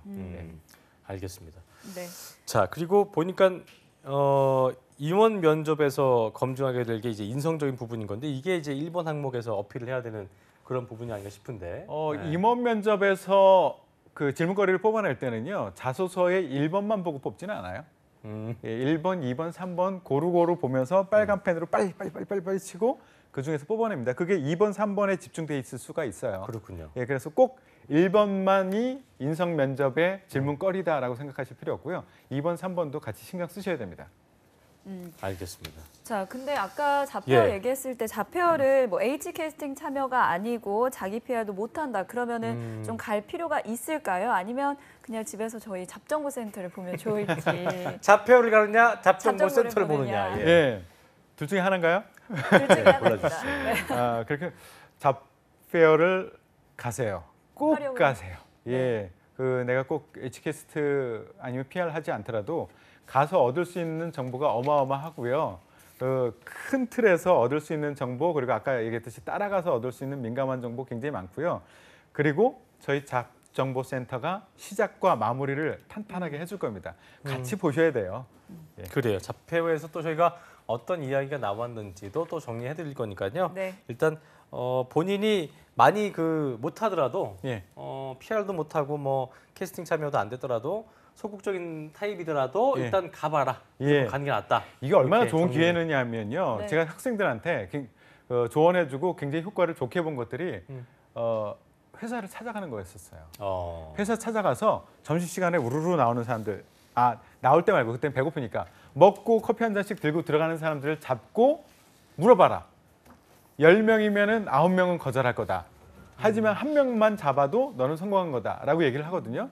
알겠습니다. 네. 자 그리고 보니까 임원 면접에서 검증하게 될 게 이제 인성적인 부분인 건데 이게 이제 1번 항목에서 어필을 해야 되는 그런 부분이 아닌가 싶은데. 네. 임원 면접에서 그 질문거리를 뽑아낼 때는요. 자소서의 1번만 보고 뽑지는 않아요. 예, 1번, 2번, 3번 고루고루 보면서 빨간 펜으로 빨리 치고 그중에서 뽑아냅니다. 그게 2번, 3번에 집중돼 있을 수가 있어요. 그렇군요. 예, 그래서 꼭 1번만이 인성 면접의 질문거리다라고 생각하실 필요 없고요. 2번, 3번도 같이 신경 쓰셔야 됩니다. 알겠습니다. 자, 근데 아까 자페어 예. 얘기했을 때 자페어를 뭐 H 캐스팅 참여가 아니고 자기 PR도 못한다 그러면은 좀 갈 필요가 있을까요? 아니면 그냥 집에서 저희 잡정보 센터를 보면 좋을지. 자폐어를 가느냐, 잡정보 잡정보를 센터를 보느냐. 보느냐. 예. 예, 둘 중에 하나인가요? 둘 중에 하나입니다. 네. 그렇게 잡페어를 가세요. 꼭 활용을. 가세요. 예, 그 내가 꼭 H캐스트 아니면 PR 하지 않더라도 가서 얻을 수 있는 정보가 어마어마하고요. 큰 틀에서 얻을 수 있는 정보 그리고 아까 얘기했듯이 따라가서 얻을 수 있는 민감한 정보 굉장히 많고요. 그리고 저희 잡정보센터가 시작과 마무리를 탄탄하게 해줄 겁니다. 같이 보셔야 돼요. 예. 그래요. 자폐어에서 또 저희가 어떤 이야기가 나왔는지도 또 정리해 드릴 거니까요. 네. 일단 본인이 많이 못하더라도 예. PR도 못하고 뭐 캐스팅 참여도 안 되더라도 소극적인 타입이더라도 예. 일단 가봐라. 예. 가는 게 낫다. 이게 얼마나 이렇게 좋은 정리- 기회느냐면요. 네. 제가 학생들한테 조언해주고 굉장히 효과를 좋게 본 것들이 회사를 찾아가는 거였었어요. 회사 찾아가서 점심시간에 우르르 나오는 사람들, 나올 때 말고 그때는 배고프니까 먹고 커피 한 잔씩 들고 들어가는 사람들을 잡고 물어봐라. 10명이면은 9명은 거절할 거다. 하지만 한 명만 잡아도 너는 성공한 거다라고 얘기를 하거든요.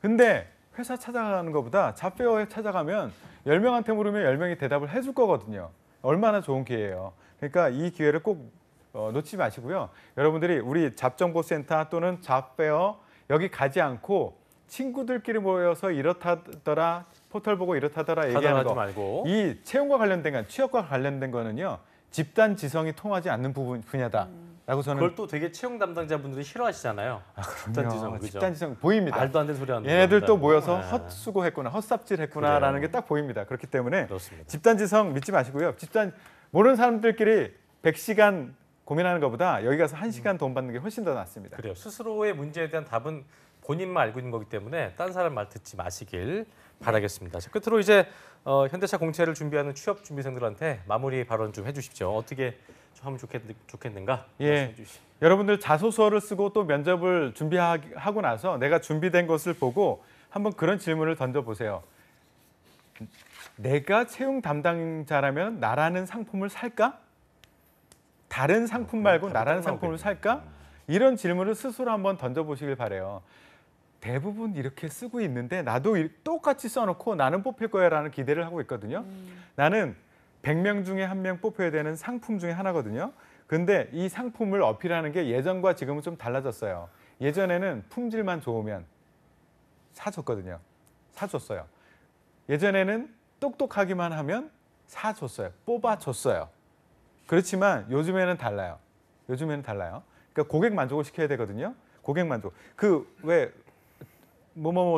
근데 회사 찾아가는 것보다 잡페어에 찾아가면 10명한테 물으면 10명이 대답을 해줄 거거든요. 얼마나 좋은 기회예요. 그러니까 이 기회를 꼭 놓치지 마시고요. 여러분들이 우리 잡정보센터 또는 잡페어 여기 가지 않고 친구들끼리 모여서 이렇다더라, 포털 보고 이렇다더라 얘기하는 하지 거. 말고. 이 채용과 관련된 건 취업과 관련된 거는요. 집단 지성이 통하지 않는 분야다라고 저는 그걸 또 되게 채용 담당자분들이 싫어하시잖아요. 집단 지성, 그죠? 집단 지성 보입니다. 말도 안 되는 소리 하는 얘네들 또 분들. 모여서 네. 헛수고했구나, 헛삽질했구나라는 게 딱 보입니다. 그렇기 때문에 그렇습니다. 집단 지성 믿지 마시고요. 집단 모르는 사람들끼리 100시간 고민하는 것보다 여기 가서 1시간 돈 받는 게 훨씬 더 낫습니다. 그래요. 스스로의 문제에 대한 답은 본인만 알고 있는 거기 때문에 딴 사람 말 듣지 마시길 바라겠습니다. 자, 끝으로 이제 현대차 공채를 준비하는 취업 준비생들한테 마무리 발언 좀 해주십시오. 어떻게 좀 하면 좋겠는가? 예. 말씀해 주시죠. 여러분들 자소서를 쓰고 또 면접을 준비하고 나서 내가 준비된 것을 보고 한번 그런 질문을 던져보세요. 내가 채용 담당자라면 나라는 상품을 살까? 다른 상품 말고 나라는 상품을 살까? 이런 질문을 스스로 한번 던져보시길 바래요. 대부분 이렇게 쓰고 있는데 나도 똑같이 써놓고 나는 뽑힐 거야라는 기대를 하고 있거든요. 나는 100명 중에 1명 뽑혀야 되는 상품 중에 하나거든요. 근데 이 상품을 어필하는 게 예전과 지금은 좀 달라졌어요. 예전에는 품질만 좋으면 사줬거든요. 사줬어요. 예전에는 똑똑하기만 하면 사줬어요. 뽑아줬어요. 그렇지만 요즘에는 달라요. 그러니까 고객 만족을 시켜야 되거든요. 고객 만족. 왜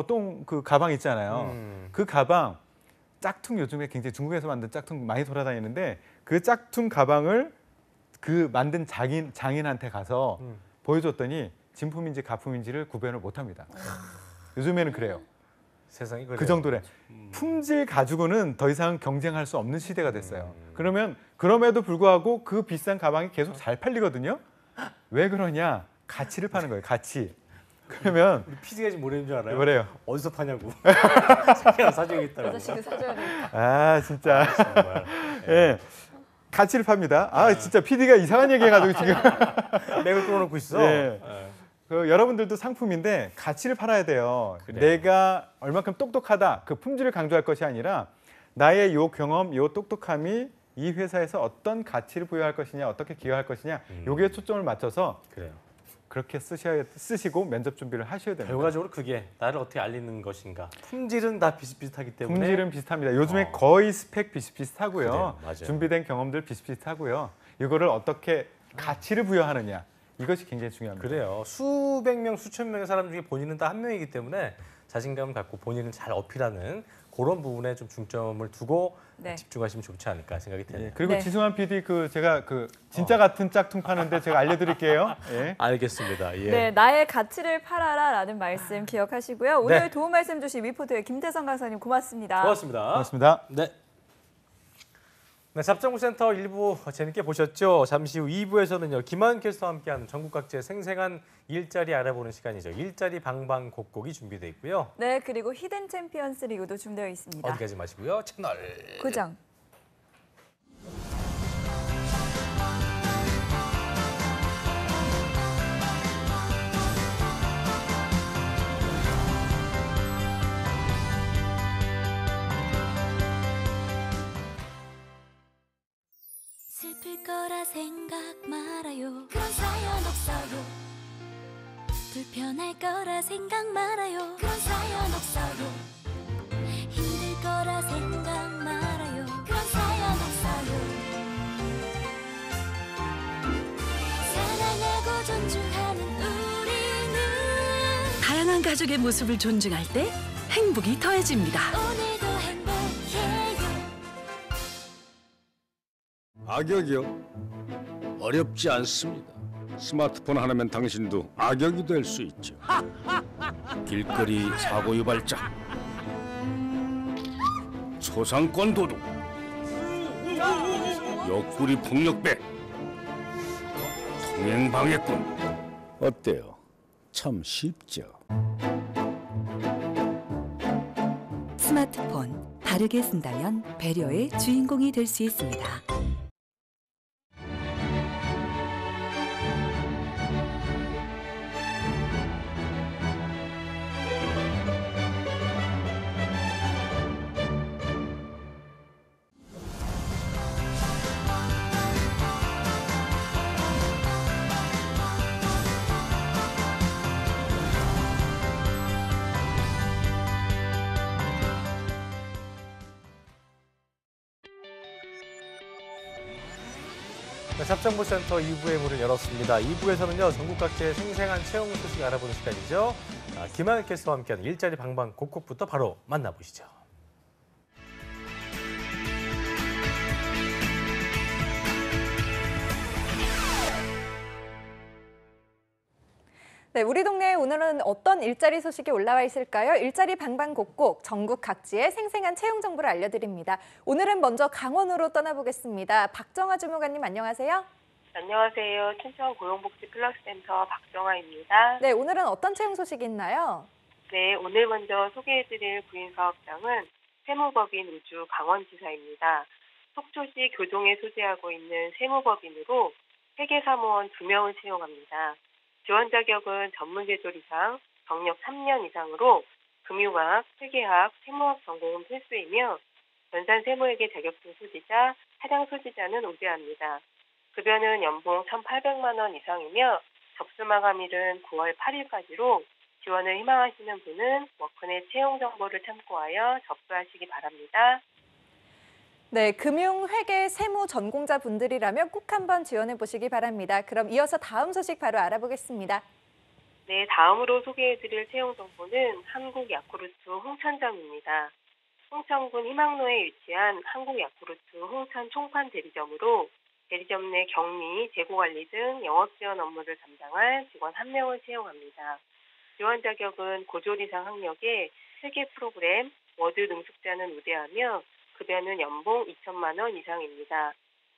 똥 그 가방 있잖아요. 그 가방 짝퉁 요즘에 굉장히 중국에서 만든 짝퉁 많이 돌아다니는데 그 짝퉁 가방을 그 만든 장인한테 가서 보여줬더니 진품인지 가품인지를 구별을 못합니다. 요즘에는 그래요. 세상이 그래요. 그 정도래. 품질 가지고는 더 이상 경쟁할 수 없는 시대가 됐어요. 그러면 그럼에도 불구하고 그 비싼 가방이 계속 잘 팔리거든요. 왜 그러냐? 가치를 파는 거예요. 가치. 그러면 우리 PD가 지금 뭐라는 줄 알아요? 뭐래요? 어디서 파냐고. 새끼나 사줘야겠다고. 여자친구 사줘야 되겠다. 아 진짜. 정말. 예. 가치를 팝니다. 아 진짜 PD가 이상한 얘기 해가지고 지금. 맥을 끊어놓고 있어. 예. 예. 그 여러분들도 상품인데 가치를 팔아야 돼요. 그래. 내가 얼마큼 똑똑하다 그 품질을 강조할 것이 아니라 나의 요 경험, 요 똑똑함이 이 회사에서 어떤 가치를 부여할 것이냐, 어떻게 기여할 것이냐, 여기에 초점을 맞춰서 그래요. 그렇게 쓰시고 면접 준비를 하셔야 됩니다. 결과적으로 그게 나를 어떻게 알리는 것인가. 품질은 다 비슷비슷하기 때문에. 품질은 비슷합니다. 요즘에 거의 스펙 비슷비슷하고요. 그래요, 맞아요. 준비된 경험들 비슷비슷하고요. 이거를 어떻게 가치를 부여하느냐 이것이 굉장히 중요합니다. 그래요. 수백 명, 수천 명의 사람 중에 본인은 딱 한 명이기 때문에 자신감을 갖고 본인을 잘 어필하는 그런 부분에 좀 중점을 두고 네. 집중하시면 좋지 않을까 생각이 예, 드네요. 그리고 네. 지승환 PD 제가 진짜 같은 짝퉁 파는데 제가 알려드릴게요. 예. 알겠습니다. 예. 네, 나의 가치를 팔아라라는 말씀 기억하시고요. 오늘 네. 도움 말씀 주신 위포트의 김태성 강사님 고맙습니다. 고맙습니다. 고맙습니다. 네. 네, 잡정부센터 1부 재밌게 보셨죠? 잠시 후 2부에서는요. 김한 캐스터와 함께하는 전국 각지의 생생한 일자리 알아보는 시간이죠. 일자리 방방곡곡이 준비되어 있고요. 네, 그리고 히든 챔피언스 리그도 준비되어 있습니다. 어디 가지 마시고요. 채널 고정. 슬플 거라 생각 말아요. 그런 사연 없어요. 불편할 거라 생각 말아요. 그런 사연 없어요. 힘들 거라 생각 말아요. 그런 사연 없어요. 사랑하고 존중하는 우리는 다양한 가족의 모습을 존중할 때 행복이 더해집니다. 오늘도 행복해요. 악역이요? 어렵지 않습니다. 스마트폰 하나면 당신도 악역이 될 수 있죠. 길거리 사고 유발자, 초상권 도둑, 옆구리 폭력배, 통행방해꾼. 어때요? 참 쉽죠? 스마트폰 바르게 쓴다면 배려의 주인공이 될 수 있습니다. 네, 잡정부센터 2부의 문을 열었습니다. 2부에서는요. 전국 각지의 생생한 채용 소식 알아보는 시간이죠. 김한 캐스터와 함께하는 일자리 방방곡곡부터 바로 만나보시죠. 네, 우리 동네에 오늘은 어떤 일자리 소식이 올라와 있을까요? 일자리 방방곡곡, 전국 각지의 생생한 채용 정보를 알려드립니다. 오늘은 먼저 강원으로 떠나보겠습니다. 박정아 주무관님 안녕하세요. 안녕하세요. 춘천 고용복지 플러스센터 박정아입니다. 네, 오늘은 어떤 채용 소식이 있나요? 네, 오늘 먼저 소개해드릴 구인사업장은 세무법인 우주 강원지사입니다. 속초시 교동에 소재하고 있는 세무법인으로 회계사무원 2명을 채용합니다. 지원 자격은 전문제조 이상, 경력 3년 이상으로 금융학, 회계학, 세무학 전공은 필수이며 연산 세무회계 자격증 소지자, 차량 소지자는 우대합니다. 급여는 연봉 1,800만 원 이상이며 접수 마감일은 9월 8일까지로 지원을 희망하시는 분은 워크넷 채용 정보를 참고하여 접수하시기 바랍니다. 네, 금융, 회계, 세무 전공자 분들이라면 꼭 한번 지원해 보시기 바랍니다. 그럼 이어서 다음 소식 바로 알아보겠습니다. 네, 다음으로 소개해드릴 채용 정보는 한국야쿠르트 홍천점입니다. 홍천군 희망로에 위치한 한국야쿠르트 홍천 총판 대리점으로 대리점 내 격리, 재고관리 등 영업지원 업무를 담당할 직원 1명을 채용합니다. 지원 자격은 고졸 이상 학력에 회계 프로그램, 워드 능숙자는 우대하며 급여는 연봉 2천만 원 이상입니다.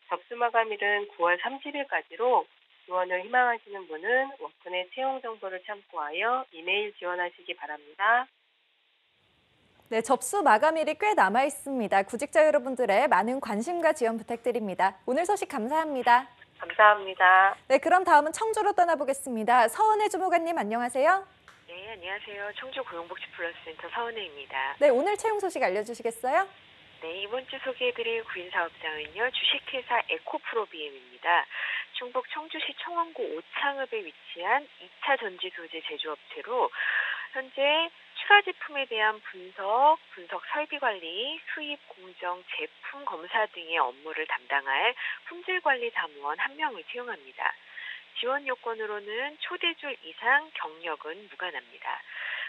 접수 마감일은 9월 30일까지로 지원을 희망하시는 분은 워크넷 채용 정보를 참고하여 이메일 지원하시기 바랍니다. 네, 접수 마감일이 꽤 남아 있습니다. 구직자 여러분들의 많은 관심과 지원 부탁드립니다. 오늘 소식 감사합니다. 감사합니다. 네, 그럼 다음은 청주로 떠나보겠습니다. 서은혜 주무관님 안녕하세요. 네, 안녕하세요. 청주 고용복지플러스센터 서은혜입니다. 네, 오늘 채용 소식 알려주시겠어요? 네, 이번 주 소개해드릴 구인사업장은요. 주식회사 에코프로비엠입니다. 충북 청주시 청원구 오창읍에 위치한 2차 전지 소재 제조업체로 현재 추가 제품에 대한 분석 설비 관리, 수입 공정, 제품 검사 등의 업무를 담당할 품질 관리 사무원 1명을 채용합니다. 지원 요건으로는 초대줄 이상 경력은 무관합니다.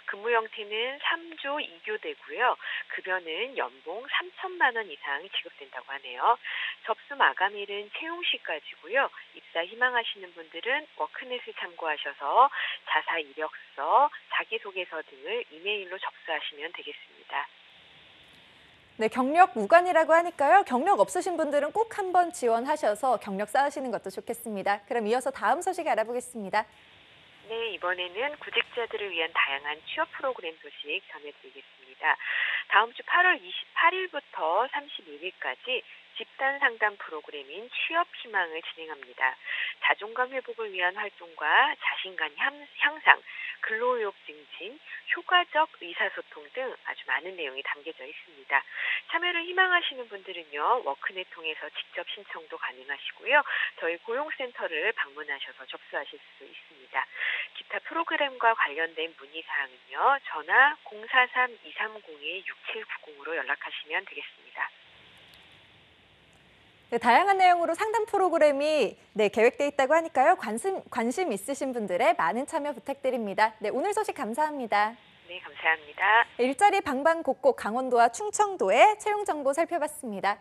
근무 형태는 3조 2교대고요. 급여는 연봉 3천만 원 이상 지급된다고 하네요. 접수 마감일은 채용 시까지고요. 입사 희망하시는 분들은 워크넷을 참고하셔서 자사 이력서, 자기소개서 등을 이메일로 접수하시면 되겠습니다. 네, 경력 무관이라고 하니까요. 경력 없으신 분들은 꼭 한번 지원하셔서 경력 쌓으시는 것도 좋겠습니다. 그럼 이어서 다음 소식 알아보겠습니다. 네, 이번에는 구직자들을 위한 다양한 취업 프로그램 소식 전해드리겠습니다. 다음 주 8월 28일부터 31일까지 집단 상담 프로그램인 취업 희망을 진행합니다. 자존감 회복을 위한 활동과 자신감 향상, 근로의욕 증진, 효과적 의사소통 등 아주 많은 내용이 담겨져 있습니다. 참여를 희망하시는 분들은요, 워크넷 통해서 직접 신청도 가능하시고요. 저희 고용센터를 방문하셔서 접수하실 수 있습니다. 기타 프로그램과 관련된 문의사항은요, 전화 043-230-6790으로 연락하시면 되겠습니다. 네, 다양한 내용으로 상담 프로그램이 계획돼 있다고 하니까요. 관심 있으신 분들의 많은 참여 부탁드립니다. 네, 오늘 소식 감사합니다. 네, 감사합니다. 일자리 방방곡곡 강원도와 충청도의 채용 정보 살펴봤습니다.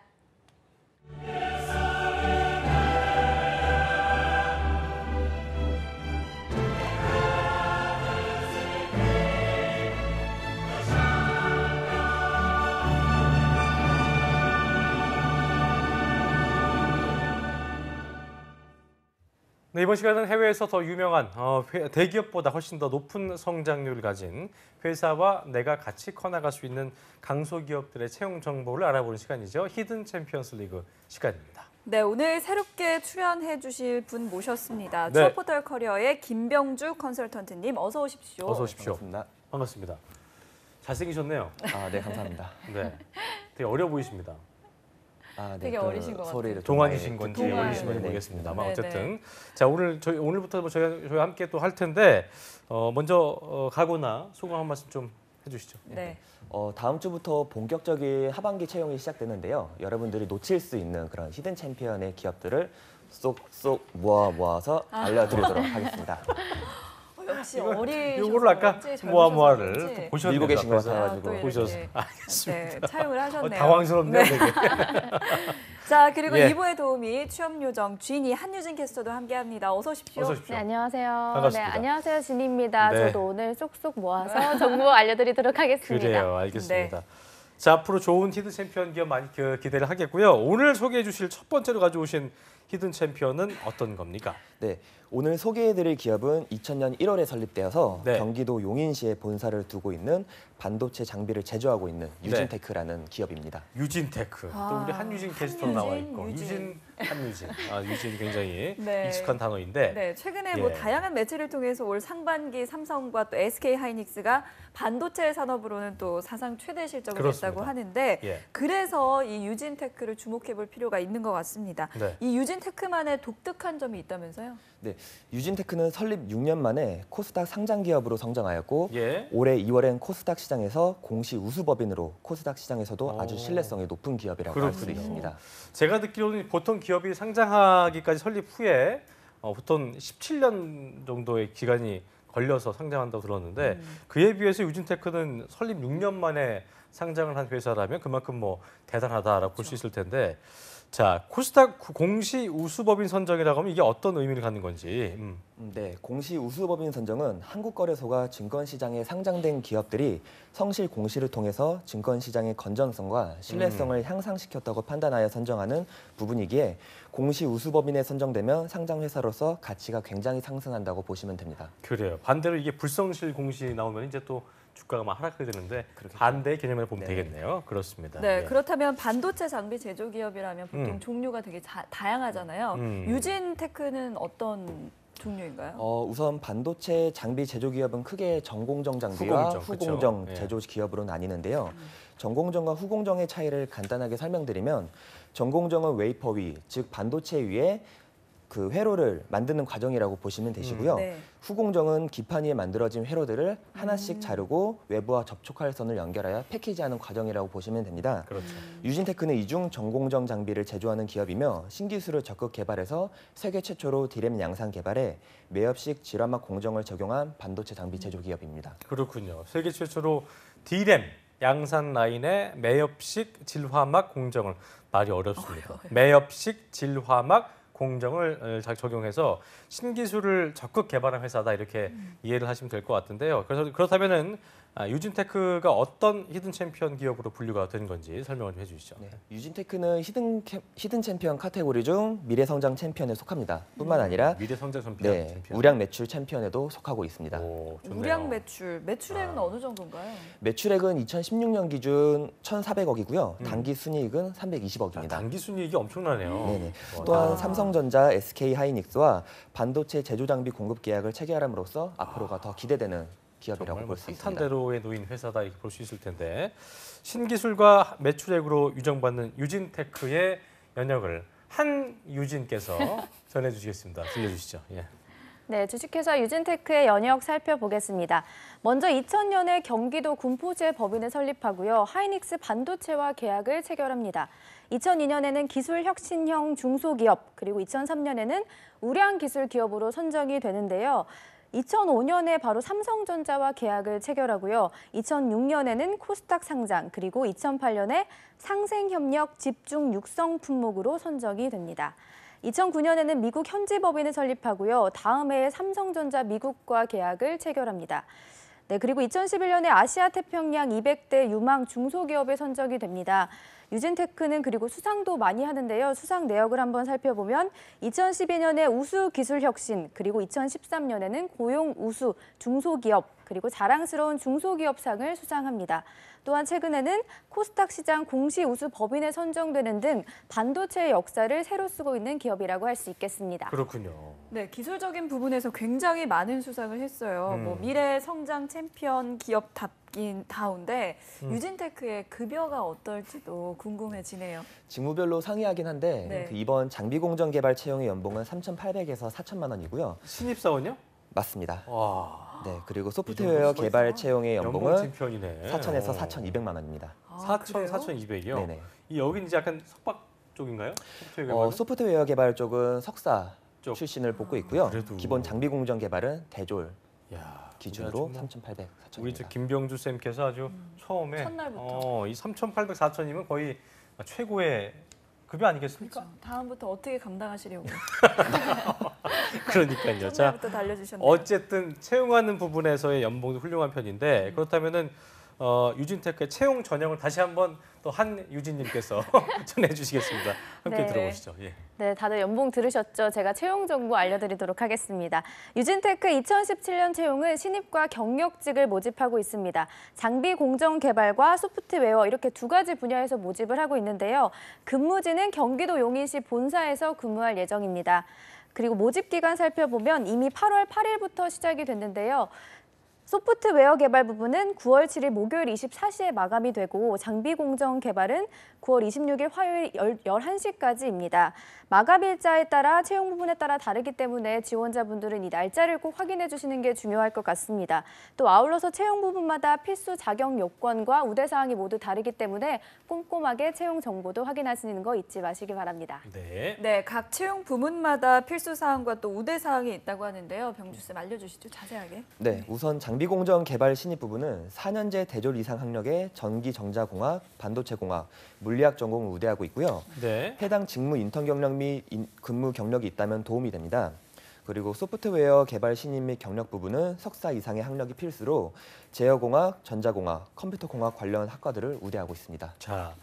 네, 이번 시간은 해외에서 더 유명한 대기업보다 훨씬 더 높은 성장률을 가진 회사와 내가 같이 커나갈 수 있는 강소기업들의 채용 정보를 알아보는 시간이죠. 히든 챔피언스 리그 시간입니다. 네, 오늘 새롭게 출연해 주실 분 모셨습니다. 네. 취업포털 커리어의 김병주 컨설턴트님 어서 오십시오. 어서 오십시오. 반갑습니다. 반갑습니다. 잘생기셨네요. 아, 네, 감사합니다. 네, 되게 어려 보이십니다. 아, 네, 되게 어리신 것 같아요. 동안이신 건지 동안. 어리신 건지 네. 모르겠습니다만 네, 어쨌든 자 오늘부터 저희와 함께 또 할 텐데 먼저 각오나 소감 한 말씀 좀 해주시죠. 네. 다음 주부터 본격적인 하반기 채용이 시작되는데요. 여러분들이 놓칠 수 있는 그런 히든 챔피언의 기업들을 쏙쏙 모아서 알려드리도록 하겠습니다. 역시 어리셔서 이거를 아까 그런지 모아를 젊으셔서 보셨네요. 밀고 계신 거 아, 같아가지고 또 이렇게. 보셔서 알겠습니다. 네, 차용을 하셨네요. 당황스럽네요. 되게. 자, 그리고 예. 2부의 도우미 취업 요정 쥐니 한유진 캐스터도 함께합니다. 어서 오십시오. 어서 오십시오. 네, 안녕하세요. 반갑습니다. 네, 안녕하세요. 진희입니다. 네. 저도 오늘 쏙쏙 모아서 정보 알려드리도록 하겠습니다. 그래요, 알겠습니다. 자, 앞으로 좋은 히든 챔피언 기업 많이 기대를 하겠고요. 오늘 소개해 주실 첫 번째로 가져오신 히든 챔피언은 어떤 겁니까? 네, 오늘 소개해드릴 기업은 2000년 1월에 설립되어서 네. 경기도 용인시에 본사를 두고 있는 반도체 장비를 제조하고 있는 유진테크라는 기업입니다. 유진테크. 아, 또 우리 한유진 캐스터 한유진, 나와 있고 유진. 한유진. 유진 굉장히 네. 익숙한 단어인데. 네, 최근에 예. 뭐 다양한 매체를 통해서 올 상반기 삼성과 또 SK 하이닉스가 반도체 산업으로는 또 사상 최대 실적을 그렇습니다. 냈다고 하는데 예. 그래서 이 유진테크를 주목해 볼 필요가 있는 것 같습니다. 네. 이 유진테크만의 독특한 점이 있다면서요? 네, 유진테크는 설립 6년 만에 코스닥 상장 기업으로 성장하였고 예. 올해 2월엔 코스닥 시장에서 공시 우수법인으로 코스닥 시장에서도 오. 아주 신뢰성이 높은 기업이라고 할 수도 그렇군요. 있습니다. 제가 듣기로는 보통 기업이 상장하기까지 설립 후에 보통 17년 정도의 기간이 걸려서 상장한다고 들었는데 그에 비해서 유진테크는 설립 6년 만에 상장을 한 회사라면 그만큼 뭐 대단하다라고 볼 수 있을 텐데 자, 코스닥 공시 우수법인 선정이라고 하면 이게 어떤 의미를 갖는 건지. 네, 공시 우수법인 선정은 한국거래소가 증권시장에 상장된 기업들이 성실 공시를 통해서 증권시장의 건전성과 신뢰성을 향상시켰다고 판단하여 선정하는 부분이기에 공시 우수법인에 선정되면 상장회사로서 가치가 굉장히 상승한다고 보시면 됩니다. 그래요. 반대로 이게 불성실 공시 나오면 이제 또 주가가 막 하락하게 되는데 반대의 개념을 보면 되겠네요. 그렇습니다. 네, 그렇다면 반도체 장비 제조 기업이라면 보통 종류가 되게 다양하잖아요. 유진테크는 어떤 종류인가요? 우선 반도체 장비 제조 기업은 크게 전공정 장비와 후공정 그렇죠. 제조 기업으로 나뉘는데요. 전공정과 후공정의 차이를 간단하게 설명드리면 전공정은 웨이퍼 위, 즉 반도체 위에 그 회로를 만드는 과정이라고 보시면 되시고요. 후공정은 기판 위에 만들어진 회로들을 하나씩 자르고 외부와 접촉할 선을 연결하여 패키지하는 과정이라고 보시면 됩니다. 그렇죠. 유진테크는 이중 전공정 장비를 제조하는 기업이며 신기술을 적극 개발해서 세계 최초로 디램 양산 개발에 매엽식 질화막 공정을 적용한 반도체 장비 제조 기업입니다. 그렇군요. 세계 최초로 디램 양산 라인에 매엽식 질화막 공정을 말이 어렵습니다. 매엽식 질화막 공정을 적용해서 신기술을 적극 개발한 회사다 이렇게 이해를 하시면 될 것 같은데요. 그래서 그렇다면은 유진테크가 어떤 히든 챔피언 기업으로 분류가 된 건지 설명을 좀 해주시죠. 네, 유진테크는 히든 챔피언 카테고리 중 미래성장 챔피언에 속합니다. 뿐만 아니라 미래성장 챔피언, 우량 매출 챔피언에도 속하고 있습니다. 우량 매출액은 어느 정도인가요? 매출액은 2016년 기준 1,400억이고요. 단기 순이익은 320억입니다. 단기 순이익이 엄청나네요. 네네. 또한 삼성전자, SK하이닉스와 반도체 제조 장비 공급 계약을 체결함으로써 앞으로가 더 기대되는 기업이라고 볼 수 있습니다. 탄대로에 놓인 회사다 이렇게 볼 수 있을 텐데 신기술과 매출액으로 유정받는 유진테크의 연역을 한유진께서 전해주시겠습니다. 들려주시죠. 예. 네, 주식회사 유진테크의 연역 살펴보겠습니다. 먼저 2000년에 경기도 군포주의 법인을 설립하고요. 하이닉스 반도체와 계약을 체결합니다. 2002년에는 기술혁신형 중소기업, 그리고 2003년에는 우량기술기업으로 선정이 되는데요. 2005년에 바로 삼성전자와 계약을 체결하고요. 2006년에는 코스닥 상장, 그리고 2008년에 상생협력 집중 육성 품목으로 선정이 됩니다. 2009년에는 미국 현지 법인을 설립하고요. 다음 해에 삼성전자 미국과 계약을 체결합니다. 네, 그리고 2011년에 아시아 태평양 200대 유망 중소기업에 선정이 됩니다. 유진테크는 그리고 수상도 많이 하는데요. 수상 내역을 한번 살펴보면 2012년에 우수 기술 혁신, 그리고 2013년에는 고용 우수 중소기업, 그리고 자랑스러운 중소기업상을 수상합니다. 또한 최근에는 코스닥 시장 공시 우수 법인에 선정되는 등 반도체의 역사를 새로 쓰고 있는 기업이라고 할 수 있겠습니다. 그렇군요. 네, 기술적인 부분에서 굉장히 많은 수상을 했어요. 뭐 미래 성장 챔피언 기업답긴 다운데 유진테크의 급여가 어떨지도 궁금해지네요. 직무별로 상이하긴 한데 이번 장비 공정 개발 채용의 연봉은 3,800에서 4천만 원이고요. 신입사원요? 맞습니다. 와. 네, 그리고 소프트웨어 개발 채용의 연봉은 챔피언이네. 4천에서 4,200만 원입니다. 4천, 4,200이요? 네네. 여기는 이제 약간 석박 쪽인가요? 소프트웨어 개발 쪽은 석사 출신을 뽑고 있고요. 기본 장비 공정 개발은 대졸 기준으로 3,800, 4,000입니다. 우리 김병주 쌤께서 아주 처음에 첫날부터 이 3,800, 4,000이면 거의 최고의 급여 아니겠습니까? 그렇죠. 다음부터 어떻게 감당하시려고. 그러니까요. 자, 달려주셨네요. 어쨌든 채용하는 부분에서의 연봉도 훌륭한 편인데 그렇다면은 유진테크의 채용 전형을 다시 한번 또 한유진님께서 전해주시겠습니다. 함께 들어보시죠. 예. 네, 다들 연봉 들으셨죠? 제가 채용 정보 알려드리도록 하겠습니다. 유진테크 2017년 채용은 신입과 경력직을 모집하고 있습니다. 장비 공정 개발과 소프트웨어 이렇게 두 가지 분야에서 모집을 하고 있는데요. 근무지는 경기도 용인시 본사에서 근무할 예정입니다. 그리고 모집 기간 살펴보면 이미 8월 8일부터 시작이 됐는데요. 소프트웨어 개발 부분은 9월 7일 목요일 24시에 마감이 되고 장비 공정 개발은 9월 26일 화요일 11시까지입니다. 마감 일자에 따라 채용 부분에 따라 다르기 때문에 지원자분들은 이 날짜를 꼭 확인해 주시는 게 중요할 것 같습니다. 또 아울러서 채용 부분마다 필수 자격 요건과 우대 사항이 모두 다르기 때문에 꼼꼼하게 채용 정보도 확인하시는 거 잊지 마시기 바랍니다. 네, 각 채용 부문마다 필수 사항과 또 우대 사항이 있다고 하는데요. 병주쌤 알려주시죠, 자세하게. 네, 우선 장비 공정 개발 신입 부분은 4년제 대졸 이상 학력의 전기 전자공학, 반도체공학, 물리학 전공을 우대하고 있고요. 해당 직무 인턴 경력 및 근무 경력이 있다면 도움이 됩니다. 그리고 소프트웨어 개발 신입 및 경력 부분은 석사 이상의 학력이 필수로 제어공학, 전자공학, 컴퓨터공학 관련 학과들을 우대하고 있습니다. 자,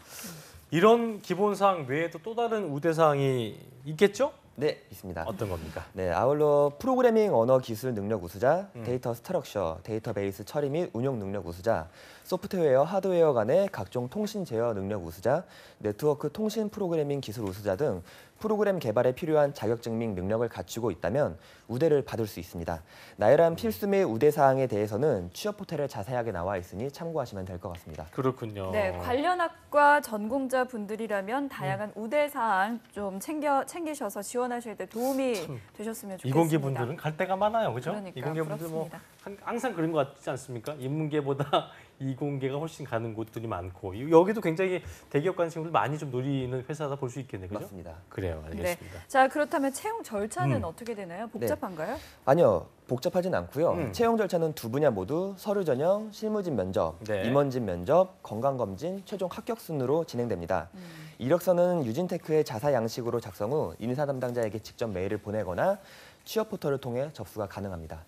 이런 기본사항 외에도 또 다른 우대사항이 있겠죠? 네, 있습니다. 어떤 겁니까? 네, 아울러 프로그래밍 언어 기술 능력 우수자, 데이터 스트럭처, 데이터베이스 처리 및 운용 능력 우수자, 소프트웨어, 하드웨어 간의 각종 통신 제어 능력 우수자, 네트워크 통신 프로그래밍 기술 우수자 등 프로그램 개발에 필요한 자격증 및 능력을 갖추고 있다면 우대를 받을 수 있습니다. 나열한 필수 및 우대 사항에 대해서는 취업 포털에 자세하게 나와 있으니 참고하시면 될 것 같습니다. 그렇군요. 네, 관련 학과 전공자 분들이라면 다양한 우대 사항 좀 챙기셔서 지원하실 때 도움이 되셨으면 좋겠습니다. 이공계 분들은 갈 데가 많아요, 그죠? 그러니까, 이공계 분들 뭐 부럽습니다. 항상 그런 것 같지 않습니까? 인문계보다 이공계가 훨씬 가는 곳들이 많고 여기도 굉장히 대기업 관심을 많이 좀 노리는 회사다 볼 수 있겠네요, 그죠? 맞습니다. 그래요, 알겠습니다. 네. 자, 그렇다면 채용 절차는 어떻게 되나요? 복잡한가요? 아니요, 복잡하진 않고요. 채용 절차는 두 분야 모두 서류 전형, 실무진 면접, 네. 임원진 면접, 건강검진, 최종 합격 순으로 진행됩니다. 이력서는 유진테크의 자사 양식으로 작성 후 인사 담당자에게 직접 메일을 보내거나 취업 포털을 통해 접수가 가능합니다.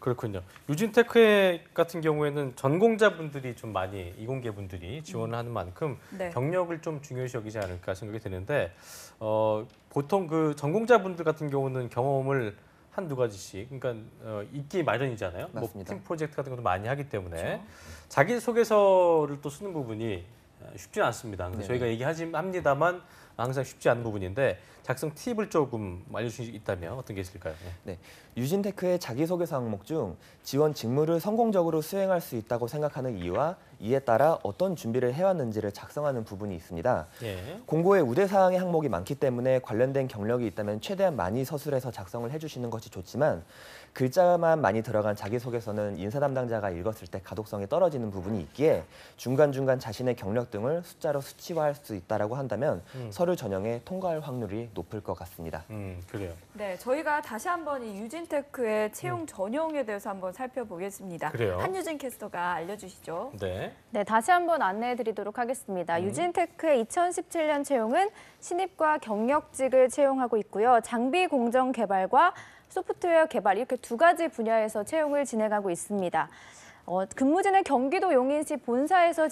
그렇군요. 유진테크 같은 경우에는 전공자분들이 좀 많이 이공계 분들이 지원을 하는 만큼 네. 경력을 좀 중요시 여기지 않을까 생각이 드는데 보통 그 전공자분들 같은 경우는 경험을 한두 가지씩 그러니까 있기 마련이잖아요. 뭐 맞습니다. 팀 프로젝트 같은 것도 많이 하기 때문에 자기소개서를 또 쓰는 부분이 쉽지 않습니다. 근데 저희가 얘기합니다만 항상 쉽지 않은 부분인데 작성 팁을 조금 알려주실 수 있다면 어떤 게 있을까요? 네, 유진테크의 자기소개서 항목 중 지원 직무를 성공적으로 수행할 수 있다고 생각하는 이유와 이에 따라 어떤 준비를 해왔는지를 작성하는 부분이 있습니다. 예. 공고에 우대사항의 항목이 많기 때문에 관련된 경력이 있다면 최대한 많이 서술해서 작성을 해주시는 것이 좋지만 글자만 많이 들어간 자기소개서는 인사 담당자가 읽었을 때 가독성이 떨어지는 부분이 있기에 중간중간 자신의 경력 등을 숫자로 수치화할 수 있다고 한다면 서류 전형에 통과할 확률이 높을 것 같습니다. 그래요. 네, 저희가 다시 한번 이 유진테크의 채용 전형에 대해서 한번 살펴보겠습니다. 그래요. 한유진 캐스터가 알려주시죠. 네. 네, 다시 한번 안내해 드리도록 하겠습니다. 유진테크의 2017년 채용은 신입과 경력직을 채용하고 있고요. 장비 공정 개발과 소프트웨어 개발 이렇게 두 가지 분야에서 채용을 진행하고 있습니다. 근무지는 경기도 용인시 본사에서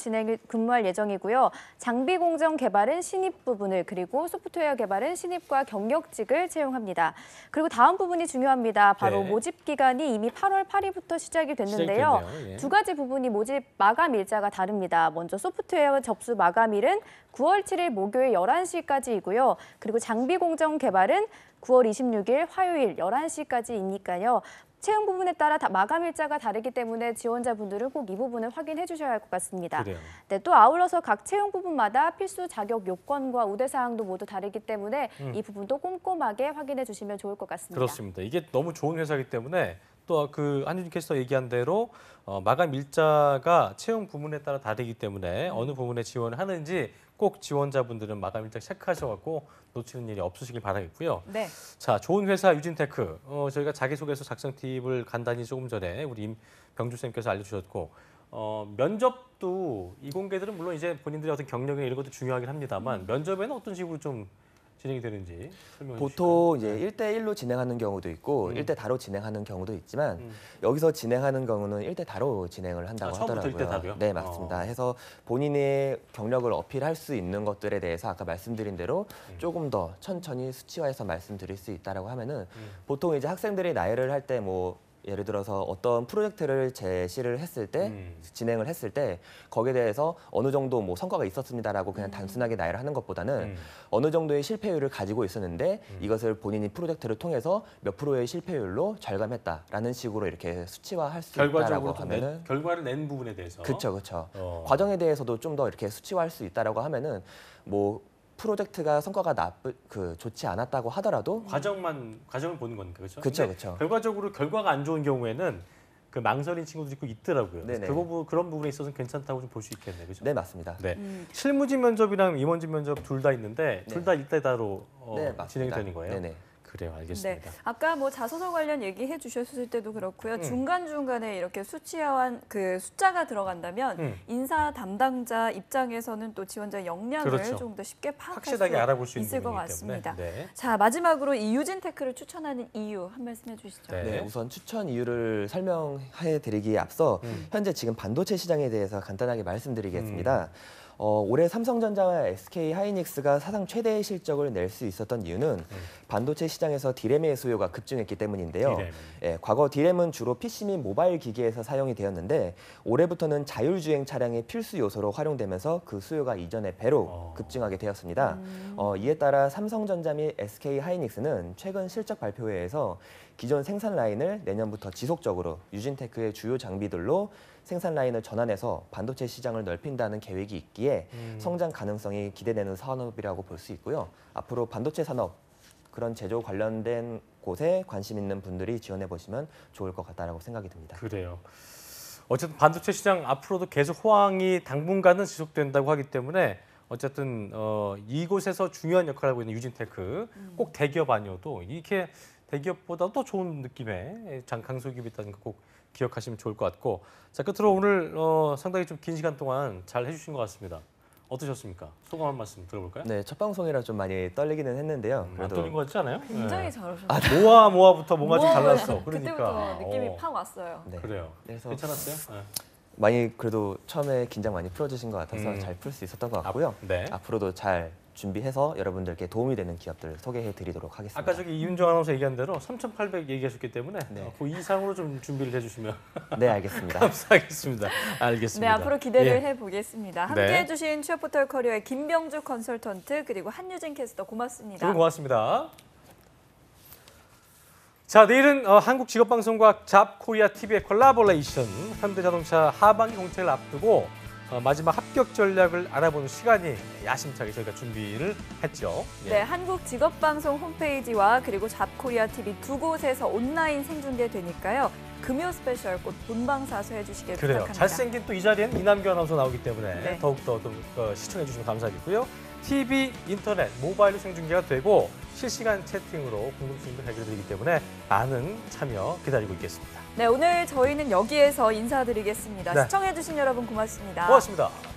근무할 예정이고요. 장비 공정 개발은 신입 부분을 그리고 소프트웨어 개발은 신입과 경력직을 채용합니다. 그리고 다음 부분이 중요합니다. 바로 네. 모집 기간이 이미 8월 8일부터 시작이 됐는데요. 예. 두 가지 부분이 모집 마감 일자가 다릅니다. 먼저 소프트웨어 접수 마감일은 9월 7일 목요일 11시까지이고요. 그리고 장비 공정 개발은 9월 26일 화요일 11시까지이니까요. 채용 부분에 따라 마감 일자가 다르기 때문에 지원자분들은 꼭 이 부분을 확인해 주셔야 할 것 같습니다. 그래요. 네, 또 아울러서 각 채용 부분마다 필수 자격 요건과 우대 사항도 모두 다르기 때문에 이 부분도 꼼꼼하게 확인해 주시면 좋을 것 같습니다. 그렇습니다. 이게 너무 좋은 회사이기 때문에 또 그 한유진 캐스터 얘기한 대로 마감 일자가 채용 부문에 따라 다르기 때문에 어느 부분에 지원을 하는지 꼭 지원자분들은 마감 일자 체크하셔갖고 놓치는 일이 없으시길 바라겠고요. 네. 자, 좋은 회사 유진테크. 저희가 자기소개서 작성 팁을 간단히 조금 전에 우리 임병주 쌤께서 알려주셨고 면접도 이공계들은 물론 이제 본인들의 어떤 경력이나 이런 것도 중요하긴 합니다만 면접에는 어떤 식으로 좀 진행이 되는지 설명해 보통 주시죠. 이제 1대1로 진행하는 경우도 있고 1대4로 진행하는 경우도 있지만 여기서 진행하는 경우는 1대4로 진행을 한다고 처음부터 하더라고요. 1대4로요? 네, 맞습니다. 해서 본인의 경력을 어필할 수 있는 것들에 대해서 아까 말씀드린 대로 조금 더 천천히 수치화해서 말씀드릴 수 있다라고 하면은 보통 이제 학생들이 나열을 할 때 뭐 예를 들어서 어떤 프로젝트를 제시를 했을 때 진행을 했을 때 거기에 대해서 어느 정도 뭐 성과가 있었습니다라고 그냥 단순하게 나열을 하는 것보다는 어느 정도의 실패율을 가지고 있었는데 이것을 본인이 프로젝트를 통해서 몇 프로의 실패율로 절감했다라는 식으로 이렇게 수치화할 수 있다라고 결과적으로 하면은 결과를 낸 부분에 대해서 그렇죠. 과정에 대해서도 좀 더 이렇게 수치화할 수 있다라고 하면은 뭐 프로젝트가 성과가 좋지 않았다고 하더라도 과정을 보는 거니까 그렇죠? 그렇죠. 결과적으로 결과가 안 좋은 경우에는 그 망설인 친구들이 있더라고요. 네네. 그런 부분에 있어서는 괜찮다고 좀 볼 수 있겠네요, 그렇죠? 네, 맞습니다. 네. 실무진 면접이랑 임원진 면접 둘 다 있는데 네. 둘 다 1대4로 네, 맞습니다. 진행이 되는 거예요. 네네. 그래요, 알겠습니다. 네, 아까 뭐 자소서 관련 얘기해 주셨을 때도 그렇고요. 중간중간에 이렇게 수치화한 그 숫자가 들어간다면 인사 담당자 입장에서는 또 지원자 역량을 그렇죠. 좀 더 쉽게 파악할 확실하게 알아볼 수 수 있는 있을 것 부분이기 같습니다. 때문에. 네. 자, 마지막으로 이 유진테크를 추천하는 이유 한 말씀 해주시죠. 네. 네, 우선 추천 이유를 설명해 드리기에 앞서 현재 지금 반도체 시장에 대해서 간단하게 말씀드리겠습니다. 올해 삼성전자와 SK 하이닉스가 사상 최대의 실적을 낼 수 있었던 이유는 반도체 시장에서 디램의 수요가 급증했기 때문인데요. 예, 과거 디램은 주로 PC 및 모바일 기기에서 사용이 되었는데 올해부터는 자율주행 차량의 필수 요소로 활용되면서 그 수요가 이전의 배로 급증하게 되었습니다. 이에 따라 삼성전자 및 SK 하이닉스는 최근 실적 발표회에서 기존 생산 라인을 내년부터 지속적으로 유진테크의 주요 장비들로 생산 라인을 전환해서 반도체 시장을 넓힌다는 계획이 있기에 성장 가능성이 기대되는 산업이라고 볼 수 있고요. 앞으로 반도체 산업, 그런 제조 관련된 곳에 관심 있는 분들이 지원해 보시면 좋을 것 같다라고 생각이 듭니다. 그래요. 어쨌든 반도체 시장 앞으로도 계속 호황이 당분간은 지속된다고 하기 때문에 어쨌든 이곳에서 중요한 역할을 하고 있는 유진테크 꼭 대기업 아니어도 이렇게 대기업보다 더 좋은 느낌의 강소기업이 있다는 거 꼭 기억하시면 좋을 것 같고, 자, 끝으로 오늘 상당히 좀 긴 시간 동안 잘 해주신 것 같습니다. 어떠셨습니까? 소감 한 말씀 들어볼까요? 네, 첫 방송이라 좀 많이 떨리기는 했는데요. 안 떨린 것 같지 않아요? 굉장히 네. 잘하셨어요. 모아부터 뭔가 좀 달랐어. 그러니까. 그때부터 느낌이 팍 왔어요. 네. 그래요. 그래서 괜찮았어요? 네. 많이 그래도 처음에 긴장 많이 풀어주신 것 같아서 잘 풀 수 있었던 것 같고요. 네. 앞으로도 잘 준비해서 여러분들께 도움이 되는 기업들 소개해드리도록 하겠습니다. 아까 저기 이윤정 아나운서 얘기한 대로 3,800 얘기하셨기 때문에 그 이상으로 좀 준비를 해주시면 네, 알겠습니다. 감사하겠습니다. 알겠습니다. 네, 앞으로 기대를 해보겠습니다. 네. 함께해주신 취업포털 커리어의 김병주 컨설턴트 그리고 한유진 캐스터 고맙습니다. 두 분 고맙습니다. 자, 내일은 한국직업방송과 잡코리아TV의 콜라보레이션 현대자동차 하반기 공채를 앞두고 마지막 합격 전략을 알아보는 시간이 야심차게 저희가 준비를 했죠. 네, 한국직업방송 홈페이지와 그리고 잡코리아TV 두 곳에서 온라인 생중계되니까요. 금요 스페셜 꼭 본방사수 해주시길 그래요. 부탁합니다. 잘생긴 또 이 자리에는 이남규 아나운서 나오기 때문에 네. 더욱더 시청해 주시면 감사하겠고요. TV, 인터넷, 모바일로 생중계가 되고 실시간 채팅으로 궁금증도 해결드리기 때문에 많은 참여 기다리고 있겠습니다. 네, 오늘 저희는 여기에서 인사드리겠습니다. 네. 시청해주신 여러분 고맙습니다. 고맙습니다.